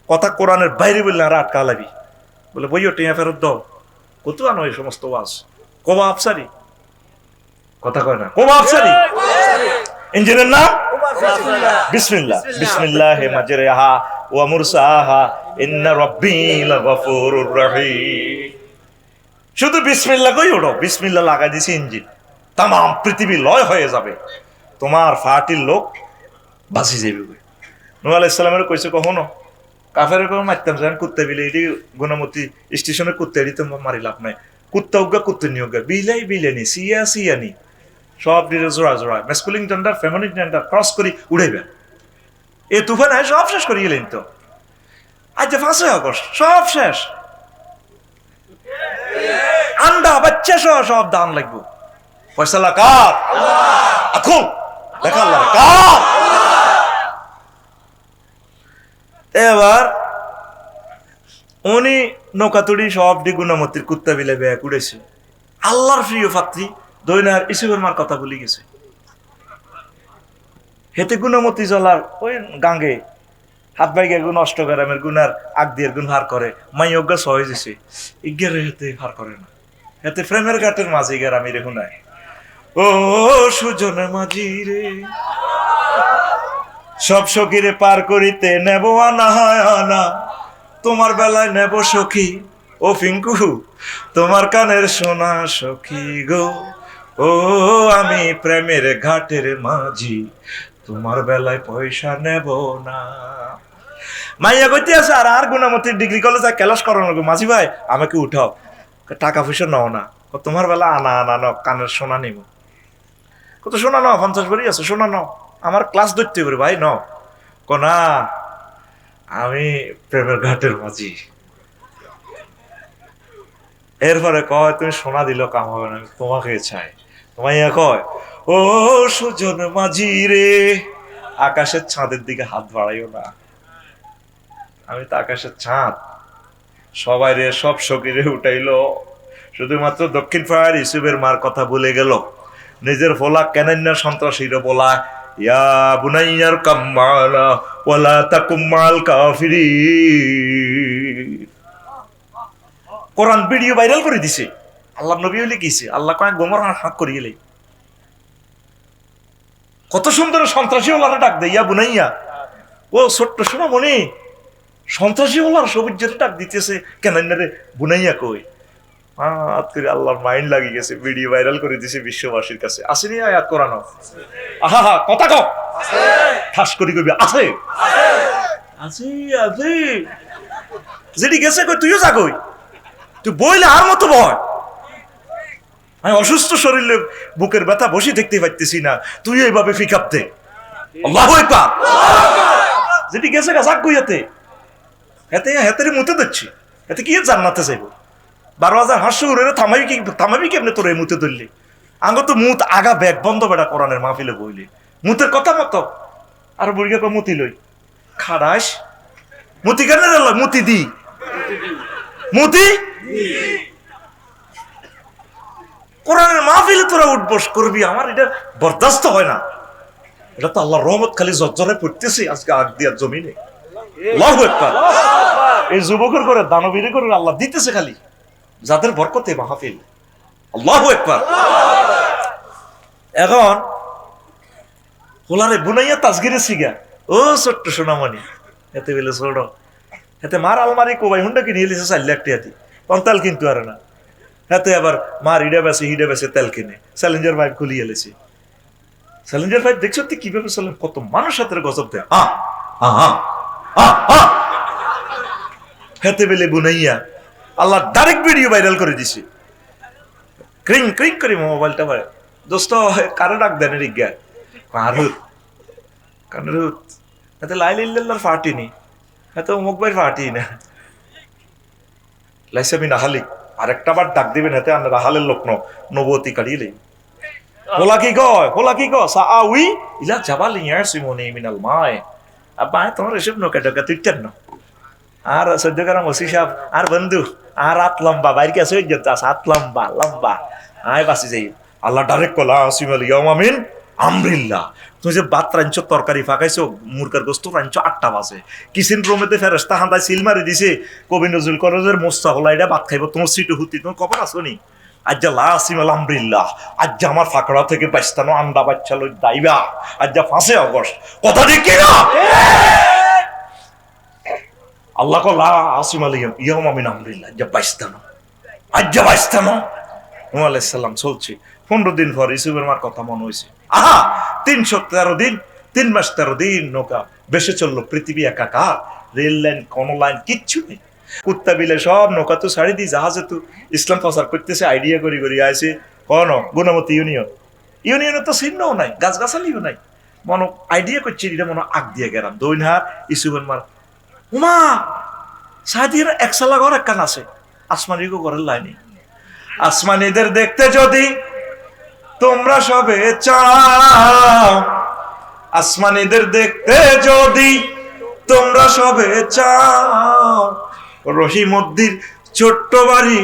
কথা কোরআনের বাইরে বললে আর আটকা লাবি, বলে বইও টিয়া ফেরত দাও, কত আনো এই সমস্ত ওয়াজ, কবা আফসারি কথা কয় না, কবা আফসারি, ইঞ্জিনের নাম বিসমিল্লাহ, বিসমিল্লাহি মাজরিহা ওয়া মুরসাহা ইন্না রাব্বী লাগফুরুর রহিম। শুধু বিসমিল্লাহ কই ওঠো, বিসমিল্লাহ লাগাই দিছি ইঞ্জিন, তাম পৃথিবী লয় হয়ে যাবে, তোমার ফাটির লোক বাঁচি যাবে। নূহ আলাইহিস সালামের কইছে কখনো কাফেরের কোনো মারতাম যান কুত্তা বিলে, এটি গুণমতি স্টেশনে কুত্তা এটি তো মারি লাভ নাই, কুত্তা উগা কুত্তা নিয়োগা বিলেনি সিয়ানি সব দিলে জোড়া masculine gender feminine gender cross করি উড়াইবেন। এ তুফান সব শেষ করি গেলেন তো, আজ 5 আগস্ট সব শেষ, আন্ডা বাচ্চা সব দান লাগবো, ফয়সালা কার? আল্লাহ। দেখা আল্লাহ কার? এবার উনি নৌকাতুড়ি সব দি গুণমতির কুত্তা বিলে ব্যাগ উড়েছে, আল্লাহর প্রিয় পাত্রী দৈনার ইসুফের মার কথা বলি গেছে, হেতে গুণমতি জলার ওই গাঙ্গে হাত বাইকে গুণ অষ্টগ্রামের গুণার আগ দিয়ে গুণ হার করে, মাই অজ্ঞা সহজ দিছে ইজ্ঞারে হেতে হার করে না, হেতে প্রেমের ঘাটের মাঝে গের আমি রেখু নাই, ও সুজন মাঝি রে সব সখীরে পার করিতে নেব আনা হয় আনা, তোমার বেলায় নেব সখী ও ফিঙ্কু তোমার কানের সোনা সখী গো, ও আমি প্রেমের ঘাটের মাঝি তোমার বেলায় পয়সা নেব না। মাইয়া কইতে আছে আর গুণামতির ডিগ্রি কলেজ ক্লাস করানো গো, মাঝি ভাই আমাকে উঠাও, টাকা পয়সা নাও না, তোমার বেলা আনা ন কানের সোনা নিব, কত সোনা নাও 50 ভরি আছে সোনা নাও, আমার ক্লাস ধরতে পারে ভাই ন না, আমি প্রেমের ঘাটের মাঝি। এরপরে কয় তুমি সোনা দিল কাম হবে না, তোমাকে চাই, তোমায় কয় ও সুজন মাঝি রে আকাশের চাঁদের দিকে হাত বাড়াইও না, আমি তো আকাশের চাঁদ, সবাই রে সব সখীরে উঠাইলো, শুধুমাত্র দক্ষিণ পাড়ার ইসুফের মার কথা ভুলে গেল, নিজের ফোলা কেনান্যার সন্ত্রাসীরা বলা ইয়া বুনাইয়ার কাম্মালা ওয়ালা তাকুম মাল কাফিরিন। কোরআন ভিডিও ভাইরাল করে দিছে, আল্লাহ নবী লিখেছে, আল্লাহ কয়েক গোমর হাক করিয়ে এলে কত সুন্দর সন্ত্রাসী ওলারা ডাক দেয় ইয়া বুনাইয়া, ও ছোট্ট শোনো মনে সন্ত্রাসী ওলার সবুজের ডাক দিতেছে কেনান্যারে বুনাইয়া কই, আল্লাহর মাইন্ড লাগিয়ে গেছে, ভিডিও ভাইরাল করে দিছে বিশ্ববাসীর কাছে। আসেনি আয়াত কোরআন? আহা কথা কও ঠাস করি কইবি আছে আছে আছে, যেটি গেছে কই তুইও যা কই, তুই বইলে আর মতো ভয়, আমি অসুস্থ শরীরে বুকের ব্যথা বসে দেখতে পাইতেছি না, তুই এইভাবে ফিকাপ দে, আল্লাহু আকবার, যেটি গেছে গা যাক কইয়াতে এতে হেতেরে মুতে দিচ্ছি, এতে কি জান্নাতে যাইব, 12,000 হাসু উড়ে থামাবি কেমনে তোর এই মুতে ধরলে, আঙ্গ তো মুত আগা ব্যাগ বন্ধ বেড়া কোরআনের মাহফিলে বইলে মুতের কথা মতো, আর বুড়িকে কয় মুতি লই খাড়াস মুতি কেন মুতি দি মুতি, কোরআনের মাহফিলে তোরা উঠবস করবি, আমার এটা বরদাস্ত হয় না, এটা তো আল্লাহর রহমত খালি জজ্জরে পড়তেছে আজকে আগ দিয়ার জমিনে, আল্লাহু আকবার। এই যুবকের করে দানবীর করে আল্লাহ দিতেছে খালি, যাদের বরকতে মাহফিল, আল্লাহু আকবার। এখন পোলারে বুনাইয়া তাজগিরে সিগা ও ছোট্ট সোনামণি এতে বেলে ছোট এতে মার আলমারি কোবাই হুন্ডা কিনে এলিছে 4 লাখ টাকা দিয়ে তেল কিন্তু আর না এতে আবার মার হিডা বেছে তেল কিনে চ্যালেঞ্জার পাইপ খুলি এলেছি চ্যালেঞ্জার পাইপ দেখছো তুই কিভাবে চলে কত মানুষ হাতের গজব দেয় হেতে বেলে বুনাইয়া আল্লাহ ডাইরেক্ট ভিডিও ভাইরাল করে দিছে ক্রিং ক্রিং করে মোবাইলটা ভাই দোস্ত কারো ডাক দেন রিজ্ঞা কানুরুত এতে লাইলিল্লাহর ফাটি নি এত অমুক ভাই ফাটি না লাইসামি নাহালি আরেকটা বার ডাক দিবেন এতে আমরা রাহালের লোক নবতী কাড়িয়ে লই হোলা কি গয় সা আউই ইলা জাবাল ইয়াসিমুনি মিনাল মায় আব্বা তোমার এসব নৌকা ডকা তুইতেন না আর সদ্যকার মসি সাহেব আর বন্ধু আর হাত লম্বা বাইরে কাছে হাত লম্বা আয় বাসি যাই আল্লাহ ডাইরেক্ট কলা আসিমাল ইয়ামিন আমরিল্লাহ তুমি যে ভাত রাঞ্চ তরকারি ফাঁকাইছো মুরগার গোস্ত রাঞ্চ 8টা বাজে কিচেন রুমেতে ফেরেশতা হান্দায় সিল মারি দিছে কবি নজরুল কলেজের মোস্তা হলাইটা ভাত খাইব তোমার সিটু হুতি তোমার খবর আসো নি আজ্জা লা আসিমাল আমরিল্লাহ আজ্জা আমার ফাঁকড়া থেকে বাইস্তানো আন্ডা বাচ্চা লই দাইবা আজ্জা 5 আগস্ট কথা ঠিক কি না আল্লাহ কলা আসিমাল ইয়ামিন আমরিল্লাহ আজ্জা বাইস্তানো আলাইহিস সালাম চলছে 15 দিন পর ইসুফের মার কথা মনে হয়েছে 313 দিন 3 মাস 13 দিন নৌকা বেশে চললো পৃথিবী একাকার রেল লাইন কোন লাইন কিচ্ছু নেই কুত্তা বিলে সব নৌকা তো ছাড়ি দিয়ে জাহাজে তো ইসলাম প্রচার করতেছে আইডিয়া করি আসে কোন গুণমতি ইউনিয়নে তো চিহ্নও নাই গাছগাছালিও নাই মনে আইডিয়া করছে এটা মনে আগ দিয়ে গেলাম দৈনহার ইসুফের মার উমা সাদির একসালা ঘর একখান আছে আসমানিগো ঘরের লাইনে আসমানিদের দেখতে যদি তোমরা সবে চাও আসমানিদের দেখতে যদি তোমরা সবে চাও রহিমউদ্দিন ছোট্ট বাড়ি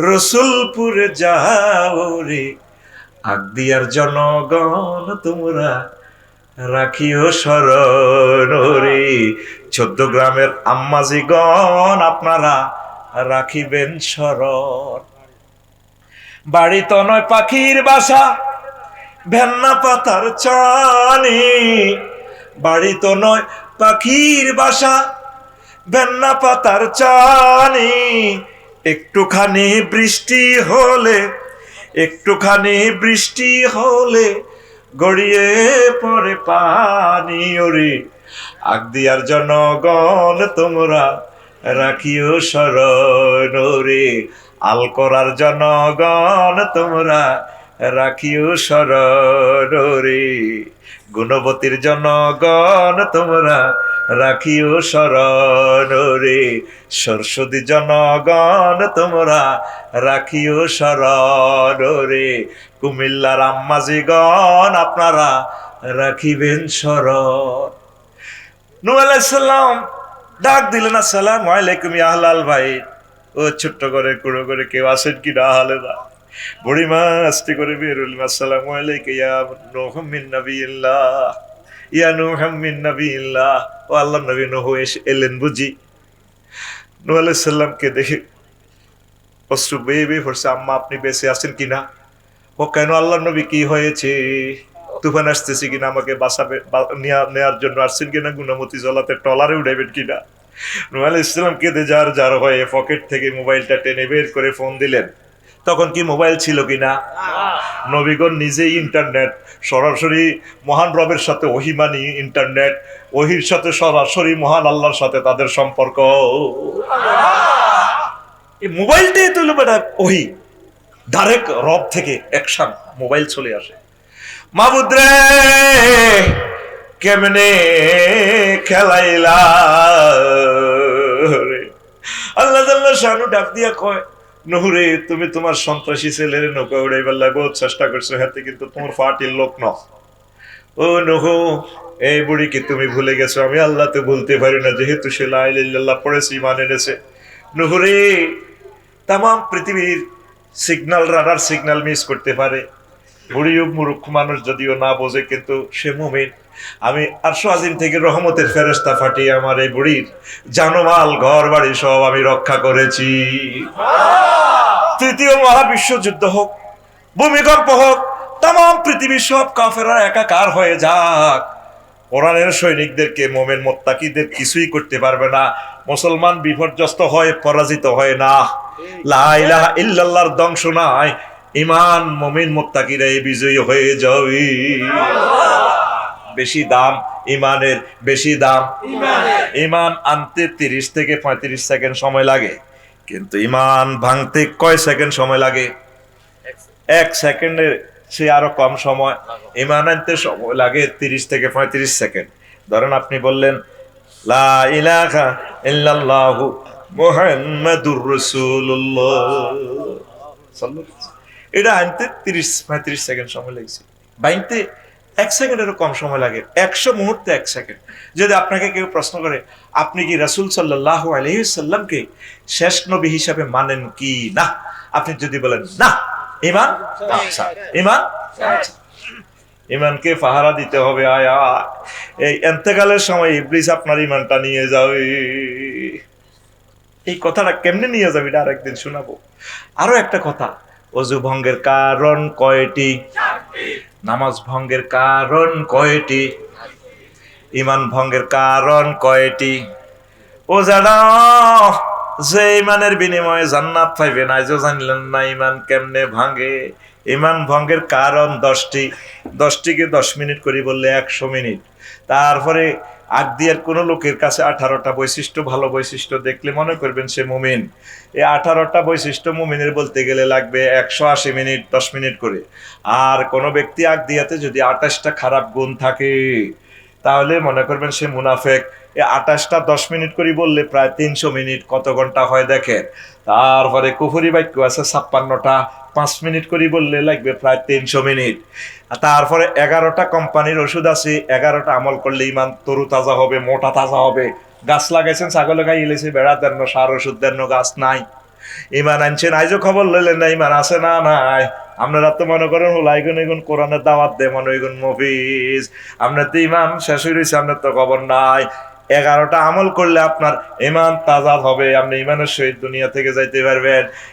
রসুলপুরে যাও রে আগদিয়ার জনগণ তোমরা রাখিও স্মরণ রে 14 গ্রামের আম্মাজিগণ আপনারা রাখিবেন স্মরণ বাড়ি তো নয় পাখির বাসা ভেন্না পাতার চানি বাড়ি তো নয় পাখির বাসা ভেন্না পাতার চানি একটুখানি বৃষ্টি হলে গড়িয়ে পড়ে পানি ওরে আগদিয়ার জনগণ তোমরা রাখিও স্মরণ রে আল করার জনগণ তোমরা রাখিও স্মরণ রে গুণবতীর জনগণ তোমরা রাখিও স্মরণ রে সরস্বতী জনগণ তোমরা রাখিও স্মরণ রে কুমিল্লার আম্মাজিগণ আপনারা রাখিবেন স্মরণ নূহ আলাইহিস সালাম ডাক দিলেন আসসালামু আলাইকুম ইয়া আহলাল বাইত ও ছোট্ট করে কুড়ো করে কেউ আসেন কি না হালে না বুড়িমা আস্তে করে বেরুল আসসালামু আলাইকা ইয়া নূহ মিন নাবিয়্যিল্লাহ ও আল্লাহর নবী নূহ এলেন বুঝি নূহ আলাইহিস সালামকে দেখে অশ্রু বেয়ে পড়ছে আম্মা আপনি বেঁচে আছেন কিনা ও কেন আল্লাহর নবী কি হয়েছে তুফান আসতেছে কিনা আমাকে বাঁচাবে নেওয়ার জন্য আসছেন কিনা গুণমতি জলাতে টলারে উঠাইবেন কিনা নূহ আলাইহিস সালাম কেঁদে যার হয়ে পকেট থেকে মোবাইলটা টেনে বের করে ফোন দিলেন তখন কি মোবাইল ছিল কিনা নবীগণ নিজেই ইন্টারনেট সরাসরি মহান রবের সাথে ওহিমানি ইন্টারনেট ওহির সাথে সরাসরি মহান আল্লাহর সাথে তাদের সম্পর্ক এই মোবাইলটাই তুলে বেটা ওহি ডাইরেক্ট রব থেকে অ্যাকশন মোবাইল চলে আসে মাবুদ রে কেমনে খেলাইলা রে আল্লাহ জাল্লা শানু ডাক দিয়া কয় নূহ রে তুমি তোমার সন্ত্রাসী ছেলের নৌকা উড়াইবার লাগো চেষ্টা করছো হাতে কিন্তু তোমার ফাটির লোক ন ও নূহ এই বুড়িকে তুমি ভুলে গেছো আমি আল্লাহ তো ভুলতে পারি না যেহেতু সে লা ইলাহা ইল্লাল্লাহ পড়েছে ঈমান এনেছে নূহ রে তাম পৃথিবীর সিগন্যাল রাডার সিগন্যাল মিস করতে পারে বুড়িও মূর্খ মানুষ যদিও না বোঝে কিন্তু সে মুমিন আমি আরশ আজিম থেকে রহমতের ফেরেশতা ফাটিয়ে আমার এই বুড়ির জানমাল ঘর বাড়ি সব আমি রক্ষা করেছি তৃতীয় মহাবিশ্বযুদ্ধ হোক ভূমিকম্প হোক তাম পৃথিবীর সব কাফেররা একাকার হয়ে যাক, কোরআনের সৈনিকদেরকে, মোমেন মুত্তাকিদের কিছুই করতে পারবে না। মুসলমান বিপর্যস্ত হয়, পরাজিত হয় না। লা ইলাহা ইল্লাল্লাহর ধ্বংস নাই, ঈমান মুমিন মুত্তাকিরা বিজয়ী হয়ে যাবে। বেশি দাম ঈমানের, বেশি দাম ঈমান আনতে 30 থেকে 35 সেকেন্ড সময় লাগে, কিন্তু ঈমান ভাঙতে কয় সেকেন্ড সময় লাগে? 1 সেকেন্ডের সে আরো কম সময়। ঈমান আনতে সময় লাগে 30 থেকে 35 সেকেন্ড। ধরেন আপনি বললেন লা ইলাহা ইল্লাল্লাহু মুহাম্মাদুর রাসূলুল্লাহ, এটা আনতে 30-35 সেকেন্ড সময় লাগছে। বাইনতে 1 সেকেন্ডেরও কম সময় লাগে। 100 মুহূর্তে 1 সেকেন্ড। যদি আপনাকে কেউ প্রশ্ন করে আপনি কি রাসূল সাল্লাল্লাহু আলাইহি সাল্লামকে শেষ নবী হিসাবে মানেন কি না, আপনি যদি বলেন না, ঈমান আচ্ছা, ঈমান আচ্ছা, ঈমানকে পাহারা দিতে হবে। আয়া এই ইন্তেকালের সময় ইবলিস আপনার ঈমানটা নিয়ে যাবে। এই কথাটা কেমনে নিয়ে যাবে এটা আরেকদিন শোনাবো। আরো একটা কথা, ওযু ভঙ্গের কারণ কয়টি? নামাজ ভঙ্গের কারণ কয়টি? ঈমান ভঙ্গের কারণ কয়টি? ও জানা যে ঈমানের বিনিময়ে জান্নাত পাইবে না, আজও জানলেন না ঈমান কেমনে ভাঙে? ঈমান ভঙ্গের কারণ 10টি। 10টিকে 10 মিনিট করে বললে 100 মিনিট। তারপরে আকদিয়ার কোন লোকের কাছে 18টা বৈশিষ্ট্য, ভালো বৈশিষ্ট্য দেখলে মনে করবেন সে মুমিন। এই 18টা বৈশিষ্ট্য মুমিনের বলতে গেলে লাগবে 180 মিনিট, 10 মিনিট করে। আর কোন ব্যক্তি আকদিয়াতে যদি 28টা খারাপ গুণ থাকে তাহলে মনে করবেন সে মুনাফেক। এই 28টা 10 মিনিট করে বললে প্রায় 300 মিনিট, কত ঘন্টা হয় দেখেন। তারপরে কুফরি বাক্য আছে 56টা, 5 মিনিট করে বললে লাগবে প্রায় 300 মিনিট। তারপরে 11টা কোম্পানির ওষুধ আছে, 11টা আমল করলে ঈমান তরু তাজা হবে, মোটা তাজা হবে। গাছ লাগাইছেন, ছাগলে গাই ইলেছে, বেড়া দেন, সার ওষুধ দেন, গাছ নাই। ঈমান আনছেন, আইজো খবর লইলেন না ঈমান আছে না নাই। আপনারা তো মনে করেন লাইগুন এগুন কোরআনের দাওয়াত দে, মনে এগুন মফিজ। আপনার তো ঈমান শেষ হয়ে রয়েছে, আপনার তো খবর নাই। 11টা আমল করলে আপনার ঈমান তাজা হবে, আপনি ঈমানের সহিত দুনিয়া থেকে যাইতে পারবেন।